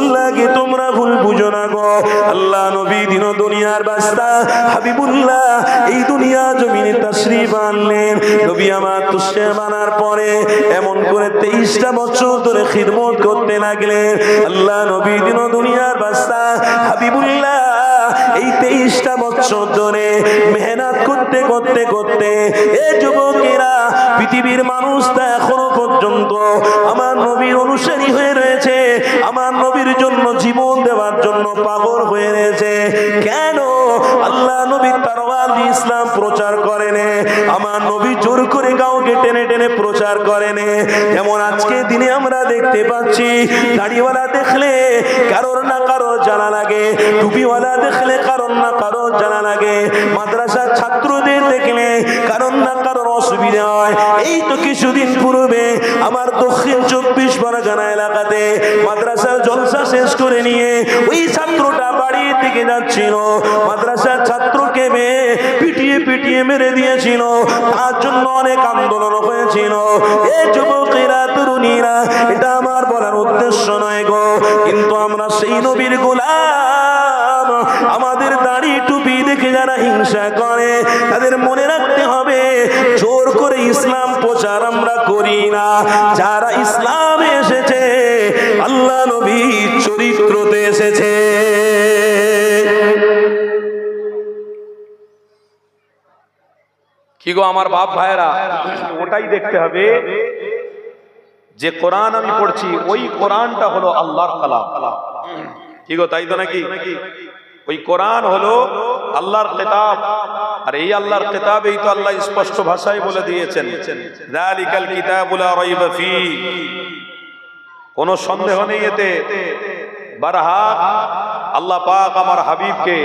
রাসূলুল্লাহকে তোমরা ভুল বুঝো না গো। আল্লাহ নবী দিন দুনিয়ার বাদশা হাবিবুল্লাহ এই দুনিয়া জমিনে তাশরীফ আনলেন। নবী আমার তাশরীফ আনার পরে এমন করে 23টা বছর ধরে খিদমত করতে লাগলেন। আল্লাহ নবী দিন দুনিয়ার বাদশা হাবিবুল্লাহ এই 23টা বছর ধরে মেহনত করতে করতে করতে এই যুবকেরা পৃথিবীর মানুষটা এখনো পর্যন্ত আমার নবীর অনুসারী হয়ে রয়েছে, আমার নবীর জন্য জীবন দেওয়ার জন্য পাগল হয়ে রয়েছে। কেন? আল্লাহ নবী তরবার দিয়ে ইসলাম প্রচার করেন, আমার নবী জোর করে কাউকে টেনে টেনে প্রচার করেন। যেমন আজকে দিনে আমরা দেখতে পাচ্ছি দাড়িওয়ালা দেখলে কারোর না কারোর জানা লাগে, টুপিওয়ালা দেখলে কারোর না কারোর জানা লাগে, মাদ্রাসার ছাত্রদের দেখলে কারোর না কারোর অসুবিধা হয়। এই তো কিছুদিন পূর্বে আমার দক্ষিণ 24 পরগনা এলাকাতে মাদ্রাসার জলসা শেষ করে নিয়ে ওই ছাত্রটা বাড়ি থেকে যাচ্ছিল, মাদ্রাসার ছাত্রকে পিটিয়ে পিটিয়ে মেরে দিয়েছিল, তার জন্য অনেক আন্দোলন হয়েছিল। এই যুবকেরা তরুণীরা, এটা আমার বলার উদ্দেশ্য নয় গো, কিন্তু আমরা সেই নবীর গোলাম। আমাদের দাড়ি টুপি দেখে যারা হিংসা করে তাদের মনে রাখতে হবে জোর করে ইসলাম প্রচার আমরা করি না। যারা ইসলামে এসেছে আল্লাহ নবী চরিত্রতে এসেছে। কি গো আমার বাপ ভাইরা, ওটাই দেখতে হবে যে কোরআন আমি পড়ছি ওই কোরআনটা হলো আল্লাহর কালাম। কি গো তাই তো নাকি? ওই কোরআন হলো আল্লাহর কিতাব, আর এই আল্লাহর কিতাবেই তো আল্লাহ স্পষ্ট ভাষায় বলে দিয়েছেন যালিকাল কিতাবু লা রাইবা ফি, কোনো সন্দেহ নেই এতে। বারহাক আল্লাহ পাক আমার হাবিবকে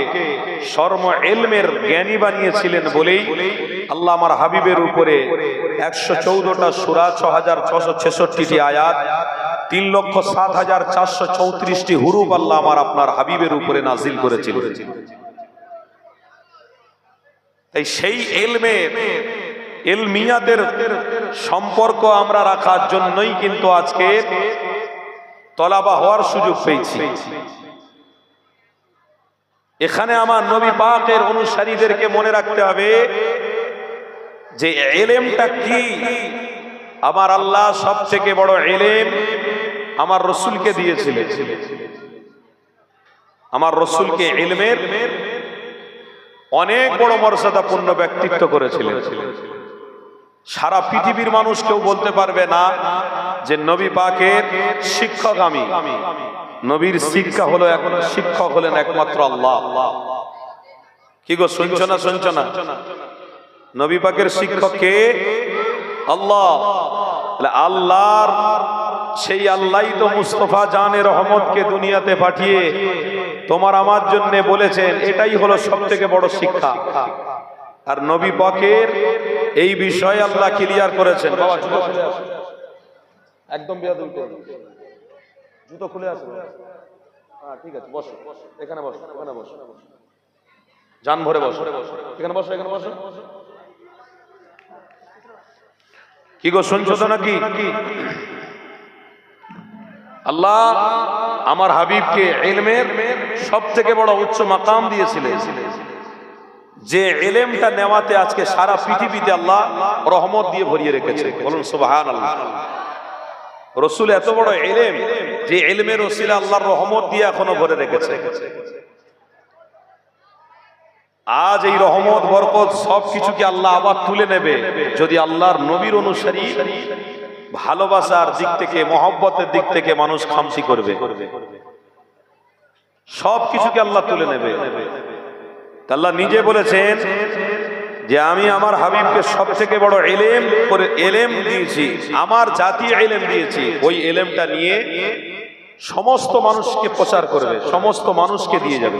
সর্ব ইলমের জ্ঞানী বানিয়েছিলেন বলেই আল্লাহ আমার হাবিবের উপরে 114টা সূরা, 6666টি আয়াত, 3,07,434টি হুরুফ আল্লাহ আমার আপনার হাবিবের উপরে নাজিল করেছিলেন। তাই সেই ইলমিয়াতের সম্পর্ক আমরা রাখার জন্যই কিন্তু আজকে তলাবা হওয়ার সুযোগ পেয়েছি। এখানে আমার নবী পাকের অনুসারীদেরকে মনে রাখতে হবে যে ইলমটা কি। আমার আল্লাহ সবথেকে বড় ইলম আমার রাসূলকে দিয়েছিলেন। আমার রাসূলকে ইলমের অনেক বড় মর্যাদাপূর্ণ ব্যক্তিত্ব করেছিলেন। সারা পৃথিবীর মানুষ কেউ বলতে পারবে না যে নবী পাকের শিক্ষক আমি। নবীর শিক্ষা হলো, এখন শিক্ষক হলেন একমাত্র আল্লাহ। কি গো শুনছো না? শুনছো না? নবী পাকের শিক্ষক কে? আল্লাহ। আল্লাহর সেই আল্লাহই তো মুস্তাফা জানে রহমতকে দুনিয়াতে পাঠিয়ে তোমার আমার জন্য বলেছেন এটাই হলো সবথেকে বড় শিক্ষা। আর নবী পাকের এই বিষয়ে আল্লাহ ক্লিয়ার করেছেন। বাবা জুতো খুলে আসো, একদম বেয়াদবি করো, জুতো খুলে আসো। হ্যাঁ ঠিক আছে, বসো এখানে, বসো ওখানে, বসো জান ভরে বসো, এখানে বসো, এখানে বসো। কি গো শুনছো তো নাকি? আল্লাহ আমার হাবিবকে ইলমের সবথেকে বড় উচ্চ মাকাম দিয়েছিলেন, যে ইলমটা নেওয়াতে আজকে সারা পৃথিবীতে আল্লাহ রহমত দিয়ে ভরিয়ে রেখেছে। বলুন সুবহানাল্লাহ। রাসূল এত বড় ইলম, যে ইলমের ওসিলা আল্লাহর রহমত দিয়ে এখনো ভরে রেখেছে। আজ এই রহমত বরকত সবকিছুকে আল্লাহ আবার তুলে নেবে যদি আল্লাহর নবীর অনুসারী ভালোবাসার দিক থেকে, মহব্বতের দিক থেকে মানুষ খামতি করবে, সবকিছুকে আল্লাহ তুলে নেবে। আল্লাহ নিজে বলেছেন যে আমি আমার হাবিবকে সবথেকে বড় ইলম দিয়েছি, আমার জাতীয় ইলম দিয়েছি। ওই ইলমটা নিয়ে সমস্ত মানুষকে প্রচার করবে, সমস্ত মানুষকে দিয়ে যাবে।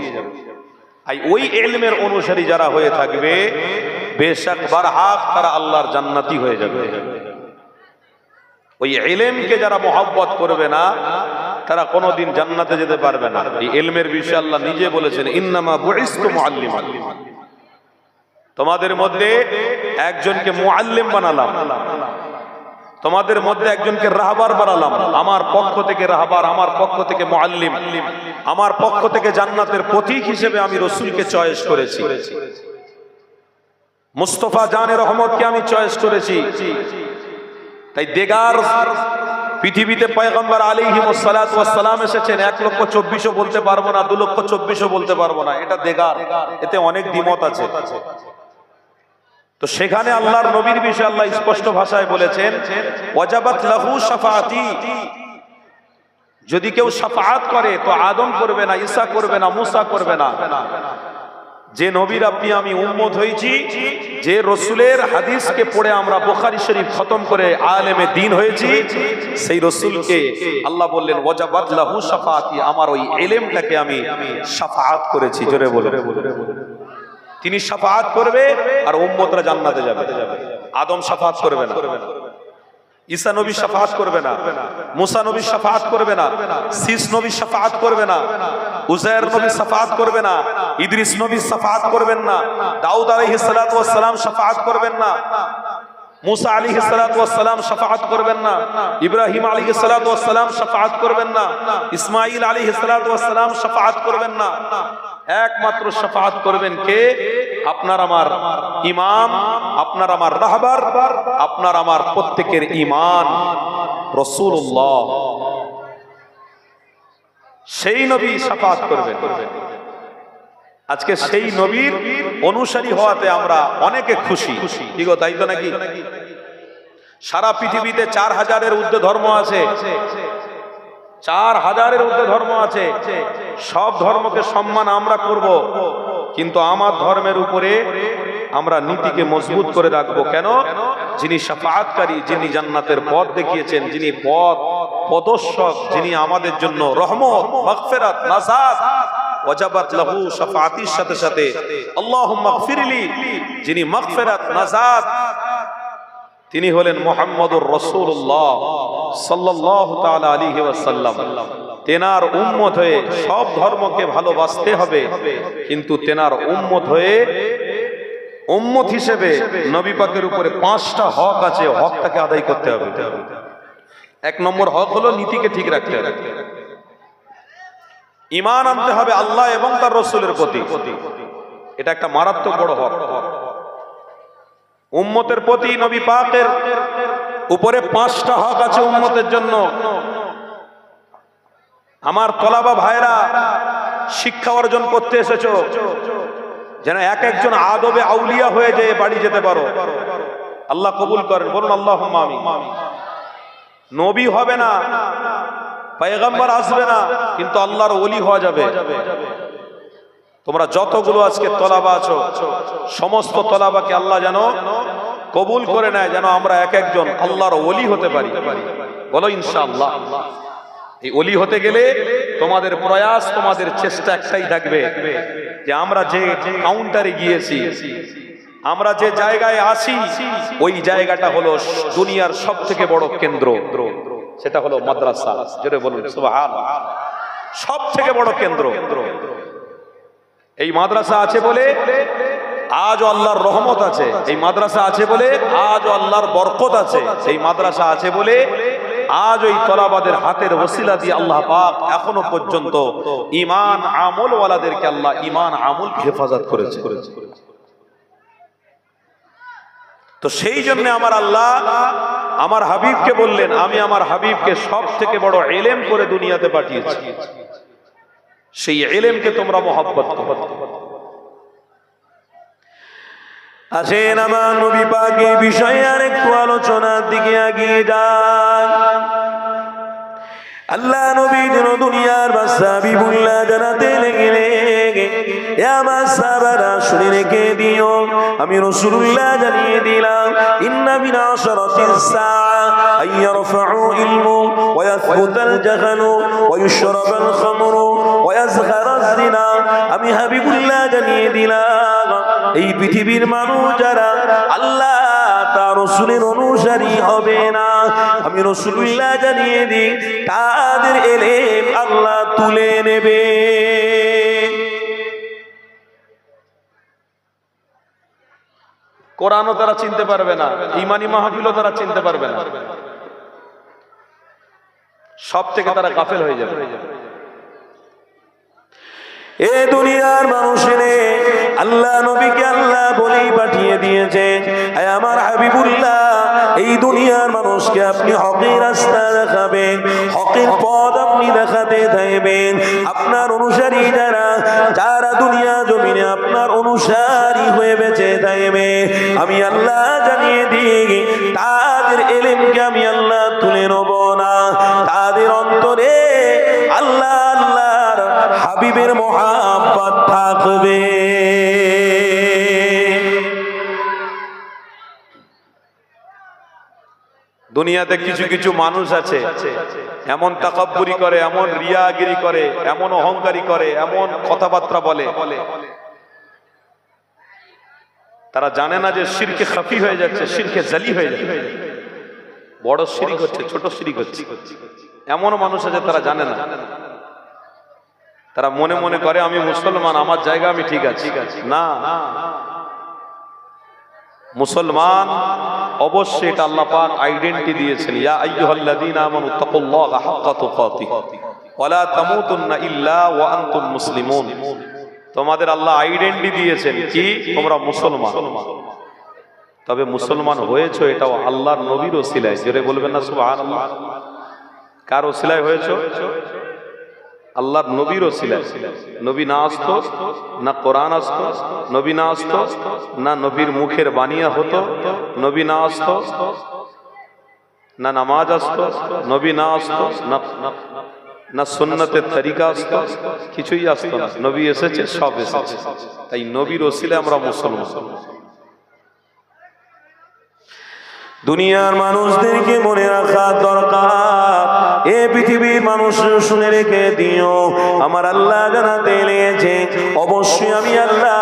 ওই ইলমের অনুসারী যারা হয়ে থাকবে বেশক বারহাক তারা আল্লাহর জান্নাতি হয়ে যাবে। ওই ইলমকে যারা মহব্বত করবে না তারা কোনোদিন জান্নাতে যেতে পারবে না। এই ইলমের বিষয়ে আল্লাহ নিজে বলেছেন ইন্নামা বুইস্তু মুআল্লিমান, তোমাদের মধ্যে একজনকে মুআল্লিম বানালাম। তোমাদের মধ্যে একজনকে রাহবার বানালাম, আমার পক্ষ থেকে রাহবার, আমার পক্ষ থেকে মুআল্লিম, আমার পক্ষ থেকে জান্নাতের পথিক হিসেবে আমি রাসূলকে চয়েস করেছি। মুস্তাফা জানে রহমতকে আমি চয়েস করেছি। তাই দেগার পৃথিবীতে পয়গম্বর আলাইহিস সালাতু ওয়াস সালাম এসেছেন, 1,24,000 বলতে পারবো না, 2,24,000 বলতে পারবো না, এটা দেগার, এতে অনেক দ্বিমত আছে। তো সেখানে আল্লাহর নবীর বিষয়ে আল্লাহ স্পষ্ট ভাষায় বলেছেন, ওয়াজাবাত লাহু শাফাআতি, যদি কেউ শাফাআত করে তো আদম করবে না, ঈসা করবে না, মুসা করবে না। যে নবীর আপনি আমি উম্মত হয়েছি, যে রসুলের হাদিসকে পড়ে আমরা বুখারী শরীফ খতম করে আলেমে দ্বীন হয়েছি, সেই রসুলকে আল্লাহ বললেন ওয়াজাবাত লাহু শাফাআতি, আমার ওই ইলমটাকে আমি শাফাআত করেছি। জোরে বলুন। তিনি শাফাআত করবে আর উম্মতরা জান্নাতে যাবে। আদম শাফাআত করবে না, ঈসা নবী শাফাআত করবে না, মুসা নবী শাফাআত করবে না, শীস নবী শাফাআত করবে না, উজায়ের নবী শাফাআত করবে না, ইদ্রিস নবী শাফাআত করবেন না, দাউদ আলাইহিস সালাতু ওয়াস সালাম শাফাআত করবেন না, মুসা আলাইহিস সালাতু ওয়াস সালাম শাফাআত করবেন না, ইব্রাহিম আলাইহিস সালাতু ওয়াস সালাম শাফাআত করবেন না, ইসমাঈল আলাইহিস সালাতু ওয়াস সালাম শাফাআত করবেন না। একমাত্র শাফাআত করবেন কে? আপনার আমার ইমাম, আপনার আমার রাহবার, আপনার আমার প্রত্যেকের ঈমান রাসূলুল্লাহ, সেই নবী শাফাআত করবেন। আজকে সেই নবীর অনুসারী হওয়াতে আমরা অনেকে খুশি, কি গো, তাই তো নাকি? সারা পৃথিবীতে 4,000-এর ঊর্ধ্বে ধর্ম আছে, 4,000-এর ঊর্ধ্বে ধর্ম আছে। সব ধর্মকে সম্মান আমরা করব, কিন্তু আমার ধর্মের উপরে আমরা নীতিকে মজবুত করে রাখবো। কেন? যিনি শাফাআতকারী, যিনি জান্নাতের পথ দেখিয়েছেন, যিনি পথ প্রদর্শক, যিনি আমাদের জন্য রহমত, মাগফিরাত, নাজাত, ওয়াজাবাত লাহু শাফাআতির সাথে সাথে আল্লাহুম্মা গফিরলি, যিনি মাগফিরাত, নাজাত, তিনি হলেন মুহাম্মদুর রাসূলুল্লাহ সাল্লাল্লাহু তাআলা আলাইহি ওয়াসাল্লাম। তেনার উম্মত হয়ে সব ধর্মকে ভালোবাসতে হবে, কিন্তু তেনার উম্মত হয়ে, উম্মত হিসেবে নবী পাকের উপরে 5টা হক আছে, হকটাকে আদায় করতে হবে। 1 নম্বর হক হলো নীতিকে ঠিক রাখতে হবে, ঈমান আনতে হবে আল্লাহ এবং তার রাসূলের প্রতি, এটা একটা মারাত্মক বড় হক। উম্মতের প্রতি নবী পাকের উপরে 5টা হক আছে উম্মতের জন্য। আমার তলাবা ভাইরা, শিক্ষা অর্জন করতে এসেছো, যেন এক একজন আদবে আউলিয়া হয়ে যেয়ে বাড়ি যেতে পারো। আল্লাহ কবুল করেন, বলুন আল্লাহুম্মা আমিন। নবী হবে না, পয়গম্বর আসবে না, কিন্তু আল্লাহর ওলি হওয়া যাবে। তোমরা যতগুলো আজকে তলাবা আছো, সমস্ত তলাবাকে আল্লাহ যেন কবুল করে নেয়, যেন আমরা এক একজন আল্লাহর ওলি হতে পারি। বলো ইনশাআল্লাহ। এই ওলি হতে গেলে তোমাদের প্রয়াস, তোমাদের চেষ্টা একটাই থাকবে, যে আমরা যে কাউন্টারে গিয়েছি, আমরা যে জায়গায় আছি, ওই জায়গাটা হলো দুনিয়ার সবথেকে বড় কেন্দ্র, সেটা হলো মাদ্রাসা। জোরে বলুন সুবহানাল্লাহ। সবথেকে বড় কেন্দ্র এই মাদ্রাসা আছে বলে আজও আল্লাহর রহমত আছে, এই মাদ্রাসা আছে বলে আজও আল্লাহর বরকত আছে, এই মাদ্রাসা আছে বলে আজ ওই তলাবাদের হাতের ওসিলা দিয়ে আল্লাহ পাক এখনো পর্যন্ত ঈমান আমল ওয়ালাদেরকে আল্লাহ ঈমান আমল হেফাজত করেছে। তো সেই জন্য আমার আল্লাহ আমার হাবিবকে বললেন, আমি আমার হাবিবকে সব থেকে বড় ইলম করে দুনিয়াতে পাঠিয়েছি, সেই ইলমকে তোমরা মহব্বত করো। আসেন আমার নবী পাকের বিষয়ে আরেকটু আলোচনার দিকে এগিয়ে যান। আল্লাহ নবী যেন দুনিয়ার বাদশা হাবিবুল্লাহ জানাতে লাগলেন, এ আমার সাহাবারা শুনে রেখে দিও, আমি রাসূলুল্লাহ জানিয়ে দিলাম, ইন্না মিন আশরাতিস সাআ আইয়ারফাউ ইলমু ওয়া ইয়াসবুতাল জাহলু ওয়া ইশরাবাল খামরু ওয়া ইয়াজহারাজ জিনা। আমি হাবিবুল্লাহ জানিয়ে দিলাম, এই পৃথিবীর মানুষ যারা আল্লাহ তার রাসূলের অনুসারী হবে না, আমি রাসূলুল্লাহ জানিয়ে দিই, তাদের ইলম আল্লাহ তুলে নেবে। কোরআনও তারা চিনতে পারবে না, ঈমানি মাহফিলও তারা চিনতে পারবে না। সব থেকে তারা গাফেল হয়ে যাবে। এ দুনিয়ার মানুষেরে আল্লাহ নবীকে আল্লাহ বলেই পাঠিয়ে দিয়েছে, আয় আমার হাবিবুল্লাহ, এই দুনিয়ার মানুষকে আপনি হকের রাস্তা দেখাবেন, হকের পথ আপনি দেখাতে থাকবেন। আপনার অনুসারী যারা যারা দুনিয়া জমিনে আপনার অনুসারী হয়ে বেঁচে থাকবে, আমি আল্লাহ জানিয়ে দিই তাদের ইলমকে আমি আল্লাহ তুলে নেব না। তাদের অন্তরে আল্লাহ আল্লাহর হাবিবের মহাব্বত থাকবে। দুনিয়াতে কিছু কিছু মানুষ আছে এমন তাকাব্বুরি করে, এমন রিয়াগিরি করে, এমন অহংকারী করে, এমন কথাবার্তা বলে, তারা জানে না যে শিরকে খাফি হয়ে যাচ্ছে, শিরকে জালি হয়ে যাচ্ছে, বড় শিরিক হচ্ছে, ছোট শিরিক হচ্ছে। এমন মানুষ আছে তারা জানে না, তারা মনে মনে করে আমি মুসলমান, আমার জায়গা আমি ঠিক আছি। না, মুসলমান অবশ্যই এটা আল্লাহ পাক আইডেন্টিটি দিয়েছেন, ইয়া আইয়ুহাল্লাযীনা আমানু তাকুল্লাহা হাক্কা তুকাতিহি ওয়া লা তামুতুন্না ইল্লা ওয়া আনতুম মুসলিমুন। তোমাদের আল্লাহ আইডেন্টিটি দিয়েছেন কি তোমরা মুসলমান। তবে মুসলমান হয়েছো এটাও আল্লাহর নবীর ওসিলায়। জোরে বলবেন না সুবহানাল্লাহ। কার ওসিলায় হয়েছো? আল্লাহর নবীর ওসিলায়। নবী না আসতো, না কোরআন আসতো, নবী না আসতো, না নবীর মুখের বানিয়া হতো, নবী না আসতো, না নামাজ আসতো, নবী না আসতো, না সুন্নতের তরিকা আসতো, কিছুই আসতো না। নবী এসেছে, সব এসেছে। তাই নবীর ওসিলায় আমরা মুসলমান। দুনিয়ার মানুষদেরকে মনে রাখা দরকার, এ পৃথিবীর মানুষ শুনে রেখে দিও, আমার আল্লাহ জানাতে লেগেছে অবশ্যই আমি আল্লাহ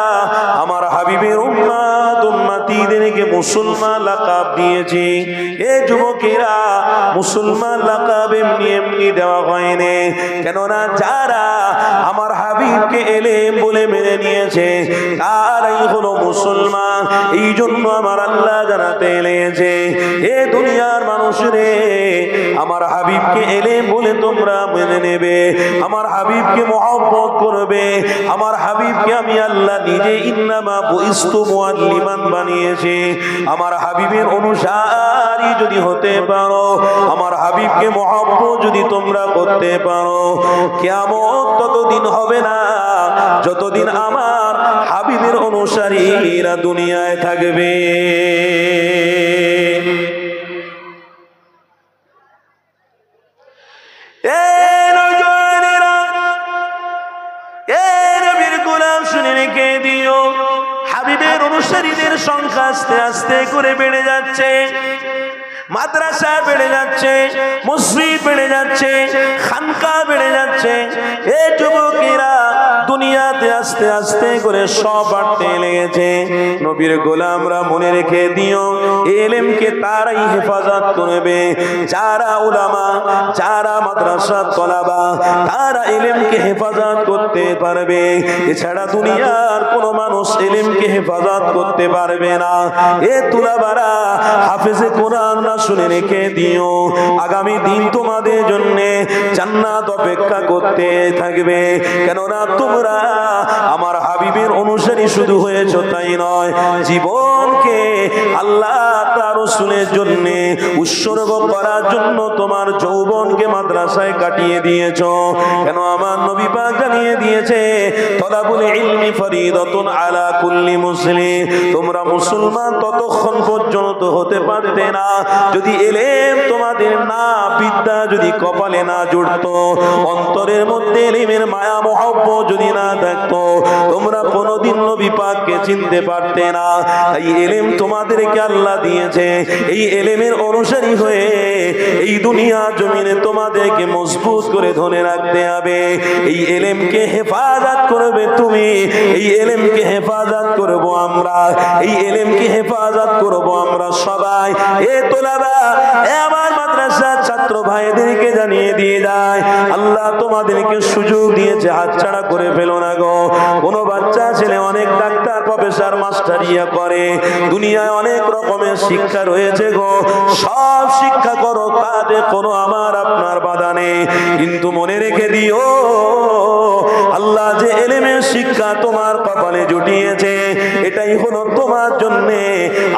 আমার হাবিবের উম্মত উম্মতিদেরকে মুসলমান লাকাব দিয়েছি। এ যুবকেরা, মুসলমান লাকাব এমনি এমনি দেওয়া হয়নি, কেননা যারা আমার হাবিবকে এলেম বলে মেনে নিয়েছে তারাই হলো মুসলমান। এই জন্য আমার আল্লাহ জানাতে লেগেছে, এ দুনিয়ার মানুষরে, আমার হাবিবকে এলেম বলে তোমরা মেনে নেবে, আমার হাবিবকে মহব্বত করবে। আমার হাবিবকে আমি আল্লাহ নিজে ইন্নামা বুইস্তু মুআল্লিমান বানিয়েছি। আমার হাবিবের অনুসারী যদি হতে পারো, আমার হাবিবকে মহব্বত যদি তোমরা করতে পারো, কিয়ামত ততদিন হবে না যতদিন আমার হাবিবের অনুসারীরা দুনিয়ায় থাকবে। হাবিবের অনুসারীদের সংখ্যা আস্তে আস্তে করে বেড়ে যাচ্ছে, মাদ্রাসা বেড়ে যাচ্ছে, মসজিদ বেড়ে যাচ্ছে, খানকা বেড়ে যাচ্ছে। এই যুবকেরা দুনিয়াতে আস্তে আস্তে করে সব বাড়তে লেগেছে। নবীর গোলামরা মনে রেখে দিও, ইলমকে তারাই হেফাজত করবে যারা উলামা, যারা মাদ্রাসা তলাবা, তারা ইলমকে হেফাজত করতে পারবে। এছাড়া দুনিয়ার কোনো মানুষ ইলমকে হেফাজত করতে পারবে না। এ তুলাবারা, হাফেজে কোরআন না শুনে রেখে দিও, আগামী দিন তোমাদের জন্য জান্নাত অপেক্ষা করতে থাকবে। কেননা তোমরা আমার হাবিবের অনুসারী শুধু হয়েছ তাই নয়, জীবনকে আল্লাহ তার রাসূলের জন্য উৎসর্গ করার জন্য তোমার যৌবনকে মাদ্রাসায় কাটিয়ে দিয়েছ। কেন আমার নবী পাক জানিয়ে দিয়েছে, তলাবুল ইলমি ফরিদাতুন আলা কুল্লি মুসলিম। তোমরা মুসলমান ততক্ষণ পর্যন্ত হতে পারতে না যদি ইলম তোমাদের না, বিদ্যা যদি কপালে না জুড়তো, অন্তরের মধ্যে ইলমের মায়া মহব্বত যদি না থাকতো, তোমরা কোনোদিন নবী পাককে চিনতে পারতে না। তাই ইলম তোমাদেরকে আল্লাহ দিয়েছে, এই ইলমের অনুসারী হয়ে এই দুনিয়া জমিনে তোমাদেরকে মজবুত করে ধরে রাখতে হবে। এই ইলমকে হেফাজত করবে তুমি, এই ইলমকে হেফাজত করব আমরা, এই ইলমকে হেফাজত করব আমরা সবাই। এ তোলাবা, এ আমার মাদ্রাসা ছাত্র ভাইদেরকে জানিয়ে দিয়ে যায়, আল্লাহ তোমাদেরকে সুযোগ দিয়েছে, হাতছাড়া করে ফেলো না গো। কোন বাচ্চা ছেলে অনেক ডাক্তার, প্রফেসর, মাস্টারিয়া করে, দুনিয়ায় অনেক রকমের শিক্ষা রয়েছে গো, সব শিক্ষা করো, তাতে কোনো আমার আপনার বাধা নেই। কিন্তু মনে রেখে দিও, আল্লাহ যে এলেমের শিক্ষা তোমার কপালে জুটিয়েছে, এটাই হলো তোমার জন্যে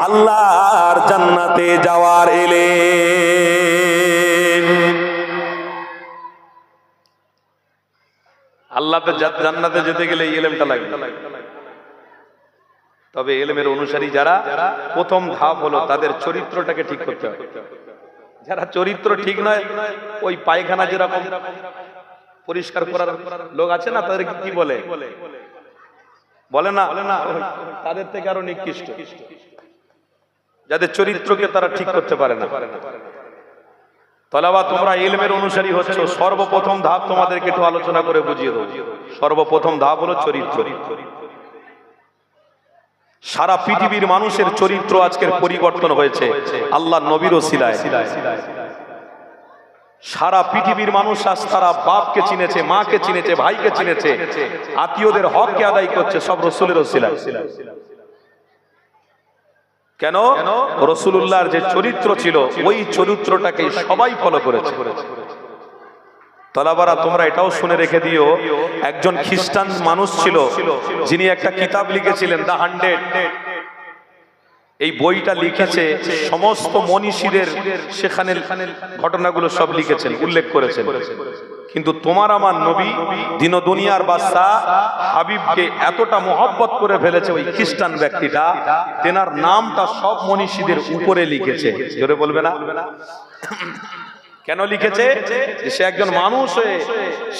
আল্লাহর জান্নাতে যাওয়ার এলেম। আল্লাহতে জান্নাতে যেতে গেলে এই এলেমটা লাগবে। তবে এলেমের অনুসারী যারা, প্রথম ধাপ হলো তাদের চরিত্রটাকে ঠিক করতে হবে। যারা চরিত্র ঠিক নয়, ওই পায়খানা যেরকম পরিষ্কার করার লোক আছে না, তাদেরকে কি বলে, বলে না, তাদের থেকে আরো নিকৃষ্ট, যাদের চরিত্রকে তারা ঠিক করতে পারে না। তলাবা তোমরা ইলমের অনুসারী হচ্ছ, সর্বপ্রথম ধাপ তোমাদেরকে একটু আলোচনা করে বুঝিয়ে দেব। সর্বপ্রথম ধাপ হলো চরিত্র। সারা পৃথিবীর মানুষের চরিত্র আজকের পরিবর্তন হয়েছে আল্লাহ নবীর ওসিলায়। সারা পৃথিবীর মানুষ আজ তারা বাপকে চিনেছে, মাকে চিনেছে, ভাইকে চিনেছে, আত্মীয়দের হককে আদায় করছে, সব রসুলের ওসিলায়। কেন? রাসূলুল্লাহর যে চরিত্র ছিল, ওই চরিত্রটাকে সবাই ফলো করেছে। তলাবারা তোমরা এটাও শুনে রেখে দিও, একজন খ্রিস্টান মানুষ ছিল, যিনি একটা কিতাব লিখেছিলেন, দ্য 100। এই বইটা লিখেছে সমস্ত মনীষীদের, সেখানে ঘটনাগুলো সব লিখেছেন, উল্লেখ করেছেন। কিন্তু তোমার আমার নবী দিন দুনিয়ার বাদশা হাবিবকে এতটা মহব্বত করে ফেলেছে ওই খ্রিস্টান ব্যক্তিটা, তেনার নামটা সব মনীষীদের উপরে লিখেছে। জোরে বলবে না? কেন লিখেছে? সে একজন মানুষ হয়ে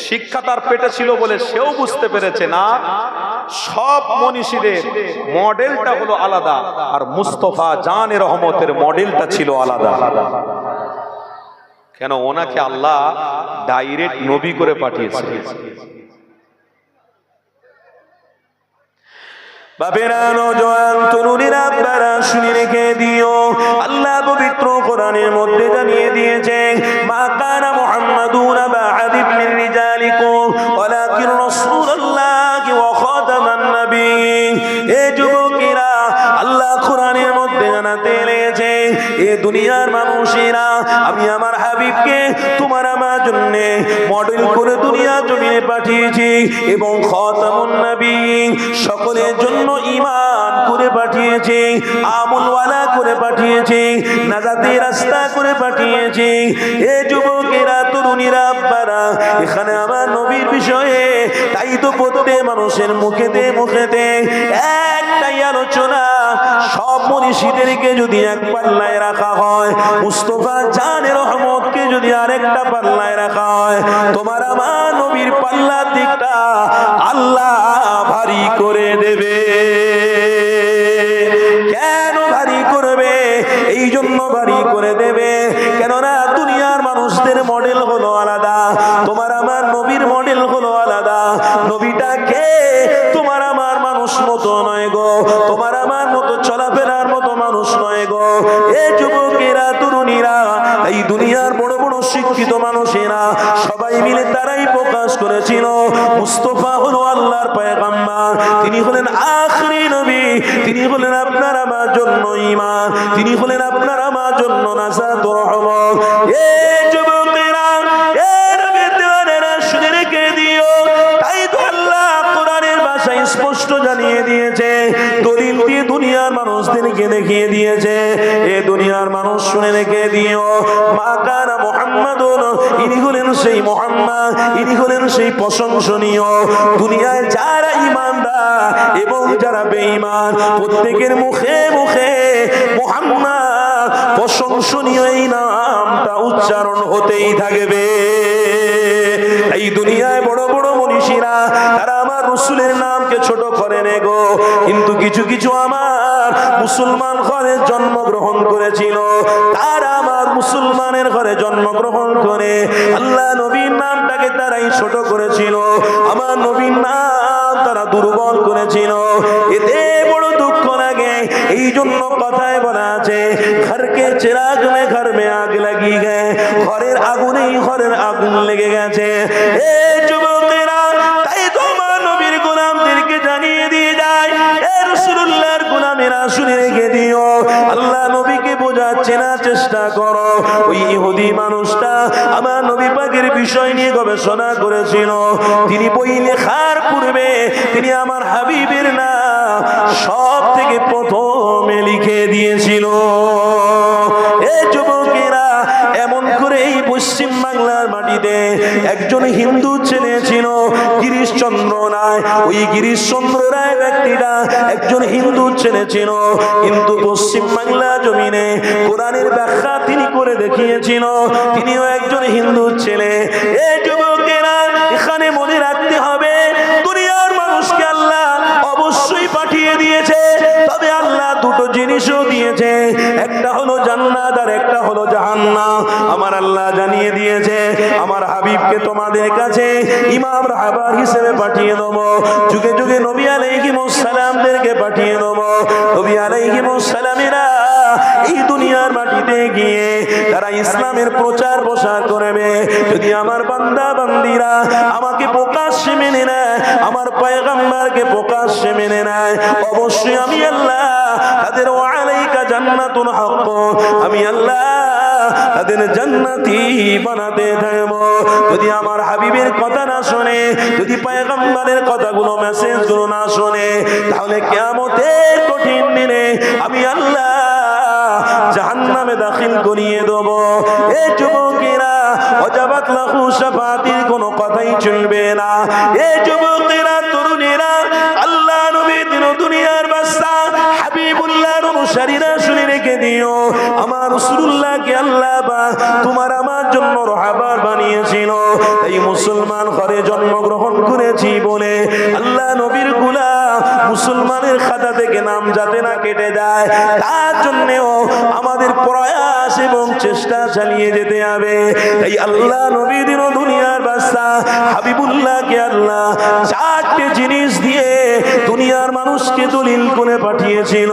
শিক্ষা তার পেটে ছিল বলে সেও বুঝতে পেরেছে না, সব মনীষীদের মডেলটা হলো আলাদা, আর মুস্তফা জানে রহমতের মডেলটা ছিল আলাদা। কেন? ওনাকে আল্লাহ ডাইরেক্ট নবী করে পাঠিয়েছে। বাবেরা, নওজোয়ান, তরুণীরা, আপনারা শুনে রেখে দিও, আল্লাহ পবিত্র কোরআনের মধ্যে জানিয়ে দিয়েছে, মা কানা মুহাম্মাদুন আবা আহাদিম মিন রিজালিকুম ওয়ালাকিন রাসূলুল্লাহি ওয়া খাতামান নাবিয়্যিন। এ যুবকেরা, আল্লাহ কোরআনের মধ্যে জানাতে লেগেছে, এ দুনিয়ার মানুষেরা, আমি আমার হাবিবকে তোমার আমার জন্য মডেল করে দুনিয়া জমিনে পাঠিয়েছি, এবং খাতামুন নবিয়্যিন, সকলের জন্য ঈমান করে পাঠিয়েছি, আমলওয়ালা করে পাঠিয়েছি, নাজাতের রাস্তা করে পাঠিয়েছি। এ যুবকেরা, তরুণীরা, আব্বারা, এখানে আমার নবীর বিষয়ে তাই তো প্রত্যেক মানুষের মুখেতে একটাই আলোচনা। সব মনীষীদেরকে যদি এক পাল্লায় রাখা হয়, মুস্তফা জানে রহমতকে যদি আরেকটা পাল্লায় রাখা হয়, তোমার আমার নবীর পাল্লার দিকটা আল্লাহ ভারী করে দেবে। কেন ভারী করবে? এই জন্য ভারী করে দেবে, কেননা দুনিয়ার মানুষদের মডেল হলো আলাদা, তোমার আমার নবীর মডেল হলো আলাদা। নবীটাকে তোমার আমার মানুষ মতো নয় গো, তোমার আমার মতো চলাফেরার মতো মানুষ নয় গো। এ যুবকেরা, তরুণীরা, এই দুনিয়ার বড় বড় শিক্ষিত মানুষেরা সবাই মিলে তারাই প্রকাশ করেছিল, মুস্তফা হলো আল্লাহর পয়গম্বর, তিনি হলেন আখরি নবী, তিনি হলেন আপনার আমার জন্য ঈমান, তিনি হলেন আপনার আমার জন্য নাজাত ও রহমত। এ যুবকেরা, এ নবীর দেওয়ানেরা, শুনে রেখে দিও, তাই তো আল্লাহ কোরআনের ভাষায় স্পষ্ট জানিয়ে দিয়েছে, দলিল দিয়ে দুনিয়ার মানুষদেরকে দেখিয়ে দিয়েছে। এ দুনিয়ার মানুষ শুনে রেখে দিও, মা কানা মুহাম্মাদুন, ইনি হলেন সেই মুহাম্মদ, ইনি হলেন সেই প্রশংসনীয়। দুনিয়ায় যারা ঈমানদার এবং যারা বেঈমান, প্রত্যেকের মুখে মুখে মুহাম্মদ প্রশংসনীয় এই নামটা উচ্চারণ হতেই থাকবে। এই দুনিয়ায় বড় বড় মনীষীরা তারা আমার রাসূলের নামকে ছোট করে নে গো, কিন্তু কিছু কিছু আমার মুসলমান ঘরে জন্মগ্রহণ করেছিল, তারা আমার মুসলমানের ঘরে জন্মগ্রহণ করে আল্লাহ নবীর নামটাকে তারাই ছোট করেছিল, আমার নবীর নাম তারা দুর্বল করেছিল। এতে বড় দুঃখ লাগে, এই জন্য কথায় বলা আছে ঘরকে চিরাগ মে ঘর মে আগ লাগি গে, ঘরের আগুনেই ঘরের আগুন লেগে গেছে। এ যুবকেরা, তাই তোমার নবীর গোলামদেরকে জানিয়ে দিয়ে যায়, এ রাসূলুল্লাহর গোলামেরা শুনে রেখে দিও, আল্লাহ নবীকে বোঝাচ্ছে না, চেষ্টা করো। ওই ইহুদি মানুষটা আমার নবী পাকের বিষয় নিয়ে গবেষণা করেছিল। তিনি বই লেখার পূর্বে তিনি আমার হাবিবের নাম সব থেকে প্রথমে লিখে দিয়েছিল। এ যুবকেরা, এমন করে এই পশ্চিম বাংলার মাটিতে একজন হিন্দু ছেলে ছিল গিরিশচন্দ্র রায়। ওই গিরিশচন্দ্র রায় ব্যক্তিটা একজন হিন্দু ছেলে ছিল, কিন্তু পশ্চিম বাংলা জমিনে কোরআনের ব্যাখ্যা তিনি করে দেখিয়েছিল। তিনিও একজন হিন্দু ছেলে। এই যুবকেরা, এখানে মনে রাখতে হবে, দুনিয়ার মানুষকে আল্লাহ অবশ্যই পাঠিয়ে দিয়েছে, তবে আল্লাহ দুটো জিনিসও দিয়েছে, একটা হলো জান্নাত আর একটা হলো জাহান্নাম। আমার আল্লাহ জানিয়ে দিয়েছে আমার হাবিবকে তোমাদের কাছে ইমাম রাহবার হিসেবে পাঠিয়ে দেবো, যুগে যুগে নবী আলাইহিস সালামদেরকে পাঠিয়ে দেবো। নবী আলাইহিস সালামেরা এই দুনিয়ার মাটিতে গিয়ে তারা ইসলামের প্রচার প্রসার করবে। যদি আমার বান্দা বান্দিরা আমাকে প্রকাশ্যে মেনে নেয়, আমার পয়গম্বরকে প্রকাশ্যে মেনে নেয়, অবশ্যই আমি আল্লাহ তাদের ওয়ালাইকা জান্নাতুল হক, আমি আল্লাহ তাদের জান্নাতি বানাতে থাকবো। যদি আমার হাবিবের কথা না শোনে, যদি পয়গম্বরের কথাগুলো মেসেজগুলো না শোনে, তাহলে কিয়ামতের কঠিন দিনে আমি আল্লাহ জাহান্নামে দাখিল করিয়ে দেব। এই যুবকেরা, ওয়াজাবাত লাহু শাফাআতির কোনো কথাই চলবে না। এই যুবকেরা, তরুণেরা, আল্লাহ নবীর দুনিয়ার বাদশা হাবিবুল্লাহর অনুসারীরা শুনে রেখে দিও, আমার রাসূলুল্লাহকে আল্লাহ তোমার আমার জন্য রাহবার বানিয়েছিল। এই মুসলমান ঘরে জন্মগ্রহণ করেছি বলে আল্লাহ নবীর গোলাম মুসলমানের খাতা থেকে নাম যাতে না কেটে যায়, তার জন্যও আমাদের প্রয়াস এবং চেষ্টা চালিয়ে যেতে হবে। তাই আল্লাহ নবীর দুনিয়ার বাদশা হাবিবুল্লাহকে আল্লাহ চারটে জিনিস দিয়ে দুনিয়ার মানুষকে দলিল করে পাঠিয়েছিল।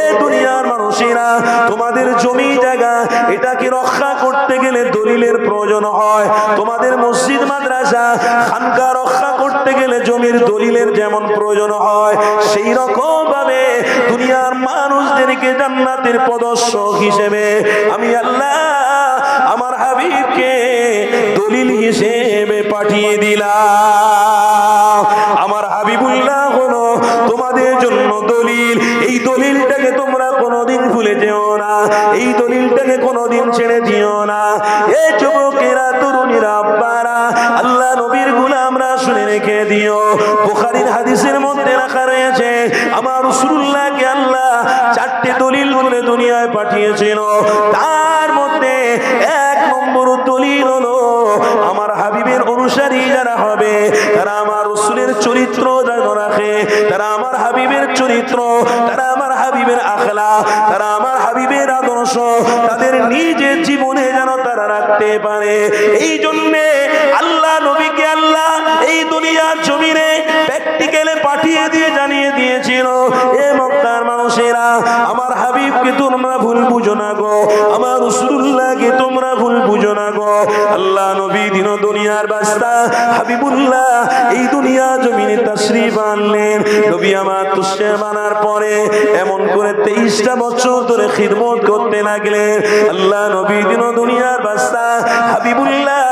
এ দুনিয়ার মানুষেরা, তোমাদের জমি জায়গা এটাকে রক্ষা করতে গেলে দলিলের প্রয়োজন হয়। তোমাদের মসজিদ মাদ্রাসা খানকা রক্ষা করতে গেলে জমির দলিলের যেমন প্রয়োজন হয়, সেই রকম ভাবে দুনিয়ার মানুষদেরকে জান্নাতের প্রদর্শক হিসেবে আমি আল্লাহ আমার হাবিবকে দলিল হিসেবে পাঠিয়ে দিলাম। আমার হাবিবুল্লাহ হলো তোমাদের জন্য দলিল। এই দলিলটাকে তোমরা কোনোদিন ভুলে যেও না, এই দলিলটাকে কোনোদিন ছেড়ে দিও না। এই যুবকেরা, তরুণীরা, আব্বারা, আল্লাহ নবীর গোলামরা শুনে রেখে দিও, বুখারীর হাদিসের মধ্যে রাখা রয়েছে আমার রাসূলুল্লাহকে আল্লাহ চারটে দলিল করে দুনিয়ায় পাঠিয়েছিল। তার মধ্যে এক নম্বর দলিল হলো আমার হাবিবের অনুসারী যারা হবে, তারা আমার রাসূলের চরিত্র যেন রাখে, তারা আমার হাবিবের চরিত্র, তারা আমার হাবিবের আখলাক, তারা আমার হাবিবের আদর্শ তাদের নিজের জীবনে যেন তারা রাখতে পারে। এই জন্যে আল্লাহ নবীকে আল্লাহ এই দুনিয়ার জমিনে প্র্যাকটিক্যালে পাঠিয়ে দিয়ে জানিয়ে দিয়েছিল, এ মক্কার মানুষেরা, আমার হাবিবকে তোমরা ভুল বুঝো না গো, আমার রাসূলুল্লাহকে তোমরা ভুল বুঝো না গো। আল্লাহ নবী দিন দুনিয়ার বাদশা হাবিবুল্লাহ এই দুনিয়া জমিনে তাশরীফ আনলেন। নবী আমার তাশরীফ আনার পরে এমন করে 23টা বছর ধরে খিদমত করতে লাগলেন। আল্লাহ নবী দিন দুনিয়ার বাদশা হাবিবুল্লাহ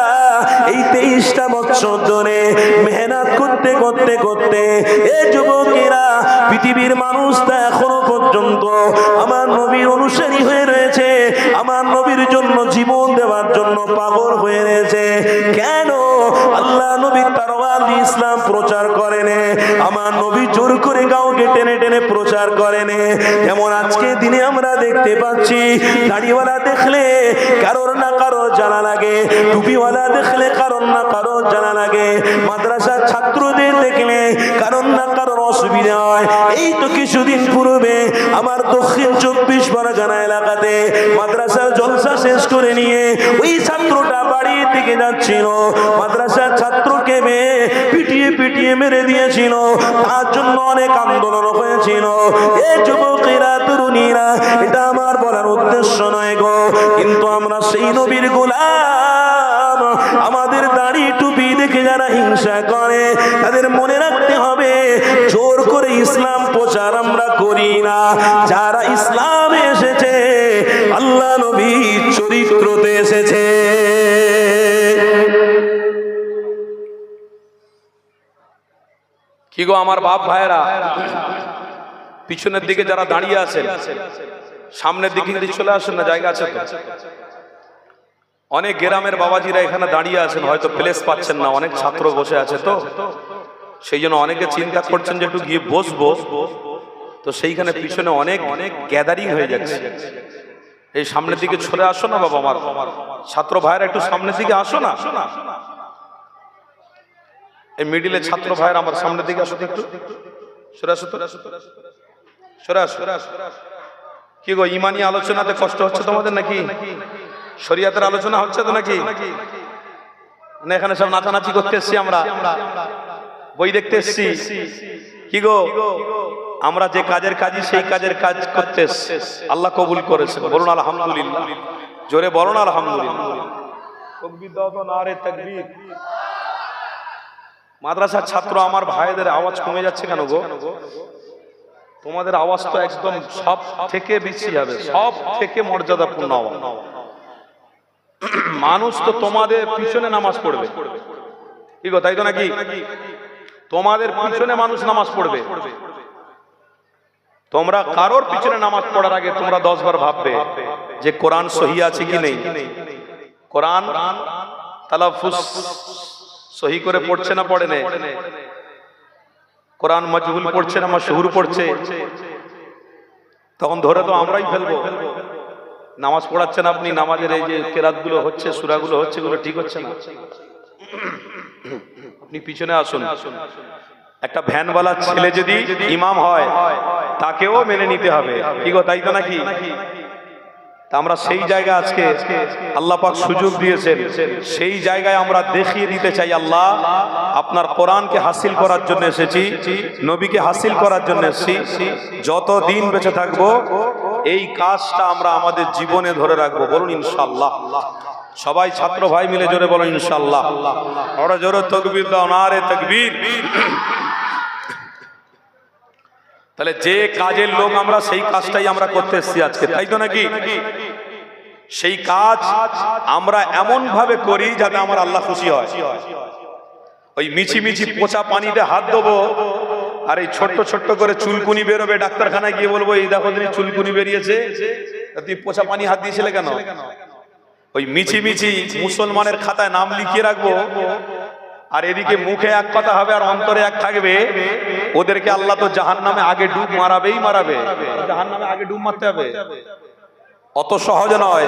এই 23টা বছর ধরে মেহনত করতে করতে করতে এই যুবকেরা, পৃথিবীর মানুষ তা এখনো পর্যন্ত আমার নবীর অনুসারী হয়ে রয়েছে, আমার নবীর জন্য জীবন দেওয়ার জন্য পাগল হয়ে রয়েছে। কেন? আল্লাহ নবী তরবার দিয়ে ইসলাম প্রচার করেন, আমার নবী জোর করে কাউকে টেনে টেনে প্রচার করেন। যেমন আজকে দিনে আমরা দেখতে পাচ্ছি, দাড়িওয়ালা দেখলে কারোর না কারোর জানা লাগে, টুপিওয়ালা দেখলে কারোর না কারোর জানা লাগে, মাদ্রাসার ছাত্রদের দেখলে কারোর না কারোর অসুবিধা হয়। এই তো কিছুদিন পূর্বে আমার দক্ষিণ 24 পরগনা এলাকাতে মাদ্রাসার জলসা শেষ করে নিয়ে ওই ছাত্রটা বাড়ির দিকে যাচ্ছিল, মাদ্রাসার ছাত্রকে মেয়ে পিটিয়ে পিটিয়ে পিটিয়ে মেরে দিয়েছিল, তার জন্য অনেক আন্দোলন হয়েছিল। এই যুবকেরা, তরুণীরা, এটা আমার বলার উদ্দেশ্য নয় গো, কিন্তু আমরা সেই নবীর গোলাম। আমাদের দাড়ি টুপি দেখে যারা হিংসা করে, তাদের মনে রাখতে হবে জোর করে ইসলাম প্রচার আমরা করি না। যারা ইসলামে এসেছে আল্লাহ নবীর চরিত্রতে এসেছে। কি গো আমার বাপ ভাইয়েরা, পিছনের দিকে যারা দাঁড়িয়ে আছেন, সামনের দিকে যদি চলে আসেন না, জায়গা আছে তো। অনেক গ্রামের বাবাজিরা এখানে দাঁড়িয়ে আছেন, হয়তো প্লেস পাচ্ছেন না, অনেক ছাত্র বসে আছে তো, সেই জন্য অনেকে চিন্তা করছেন যে একটু গিয়ে বসবো, তো সেইখানে পিছনে অনেক গ্যাদারিং হয়ে যাচ্ছে। এই সামনের দিকে চলে আসো না বাবা, আমার ছাত্র ভাইয়েরা একটু সামনের দিকে আসো না। এই মিডিলে ছাত্র ভাইয়েরা আমার সামনের দিকে আসো তো, একটু সরে আসো তো, সরে আসো। কি গো, ইমানি আলোচনাতে কষ্ট হচ্ছে তোমাদের নাকি? শরিয়াতের আলোচনা হচ্ছে তো নাকি? না এখানে সব নাচানাচি করতে এসছি, আমরা বই দেখতে এসছি। কি গো, আমরা যে কাজের কাজই সেই কাজের কাজ করতে এসছি, আল্লাহ কবুল করেছে। বলুন আলহামদুলিল্লাহ, জোরে বলুন আলহামদুলিল্লাহ। তাকবীর দাও তো, নারে তাকবীর। মাদ্রাসার ছাত্র আমার ভাইদের আওয়াজ কমে যাচ্ছে কেন গো? তোমাদের আওয়াজ তো একদম সব থেকে বেশি হবে, সব থেকে মর্যাদাপূর্ণ আওয়াজ। মানুষ তো তোমাদের পিছনে নামাজ পড়বে, কি গো, তাই তো নাকি? তোমাদের পিছনে মানুষ নামাজ পড়বে। তোমরা কারোর পিছনে নামাজ পড়ার আগে তোমরা 10 বার ভাববে যে কোরআন সহি আছে কি নেই, কোরআন তালাফুজ সহি করে পড়ছে না পড়ে নেই, কোরআন মজহুল পড়ছে না মাশহুর পড়ছে, তখন ধরে তো আমরাই ফেলবো। নামাজ পড়াচ্ছেন আপনি, নামাজের এই যে কেরাতগুলো হচ্ছে, সূরাগুলো হচ্ছে, এগুলো ঠিক হচ্ছে না। আপনি পিছনে আসুন। একটা ভ্যানওয়ালা ছেলে যদি ইমাম হয়, তাকেও মেনে নিতে হবে, কি গো, তাই তো নাকি? তা আমরা সেই জায়গা আজকে আল্লাহ পাক সুযোগ দিয়েছেন, সেই জায়গায় আমরা দেখিয়ে দিতে চাই, আল্লাহ আপনার কোরআনকে হাসিল করার জন্য এসেছি, নবীকে হাসিল করার জন্য এসেছি। যত দিন বেঁচে থাকবো এই কাজটা আমরা আমাদের জীবনে ধরে রাখবো। বলুন ইনশাআল্লাহ। সবাই ছাত্র ভাই মিলে জোরে বলুন ইনশাআল্লাহ। ওরা জোরে তাকবীর দাও, নারে তাকবীর। তাহলে যে কাজের লোক আমরা, সেই কাজটাই আমরা করতে এসেছি আজকে, তাই তো নাকি? সেই কাজ আমরা এমন ভাবে করি যাতে আমার আল্লাহ খুশি হয়। ওই মিছি মিছি পচা পানিতে হাত দেবো, আর এই ছোট্ট ছোট্ট করে চুলকুনি বেরোবে, ডাক্তারখানায় গিয়ে বলবো এই দেখো দিন চুলকুনি বেরিয়েছে, তুই পচা পানি হাত দিয়েছিলে কেন? ওই মিছি মিছি মুসলমানের খাতায় নাম লিখিয়ে রাখবো, আর এদিকে মুখে এক কথা হবে আর অন্তরে এক থাকবে। ওদেরকে আল্লাহ তো জাহান্নামে আগে ডুব মারাবেই মারাবে, জাহান্নামে আগে ডুব মারতে হবে, অত সহজ নয়।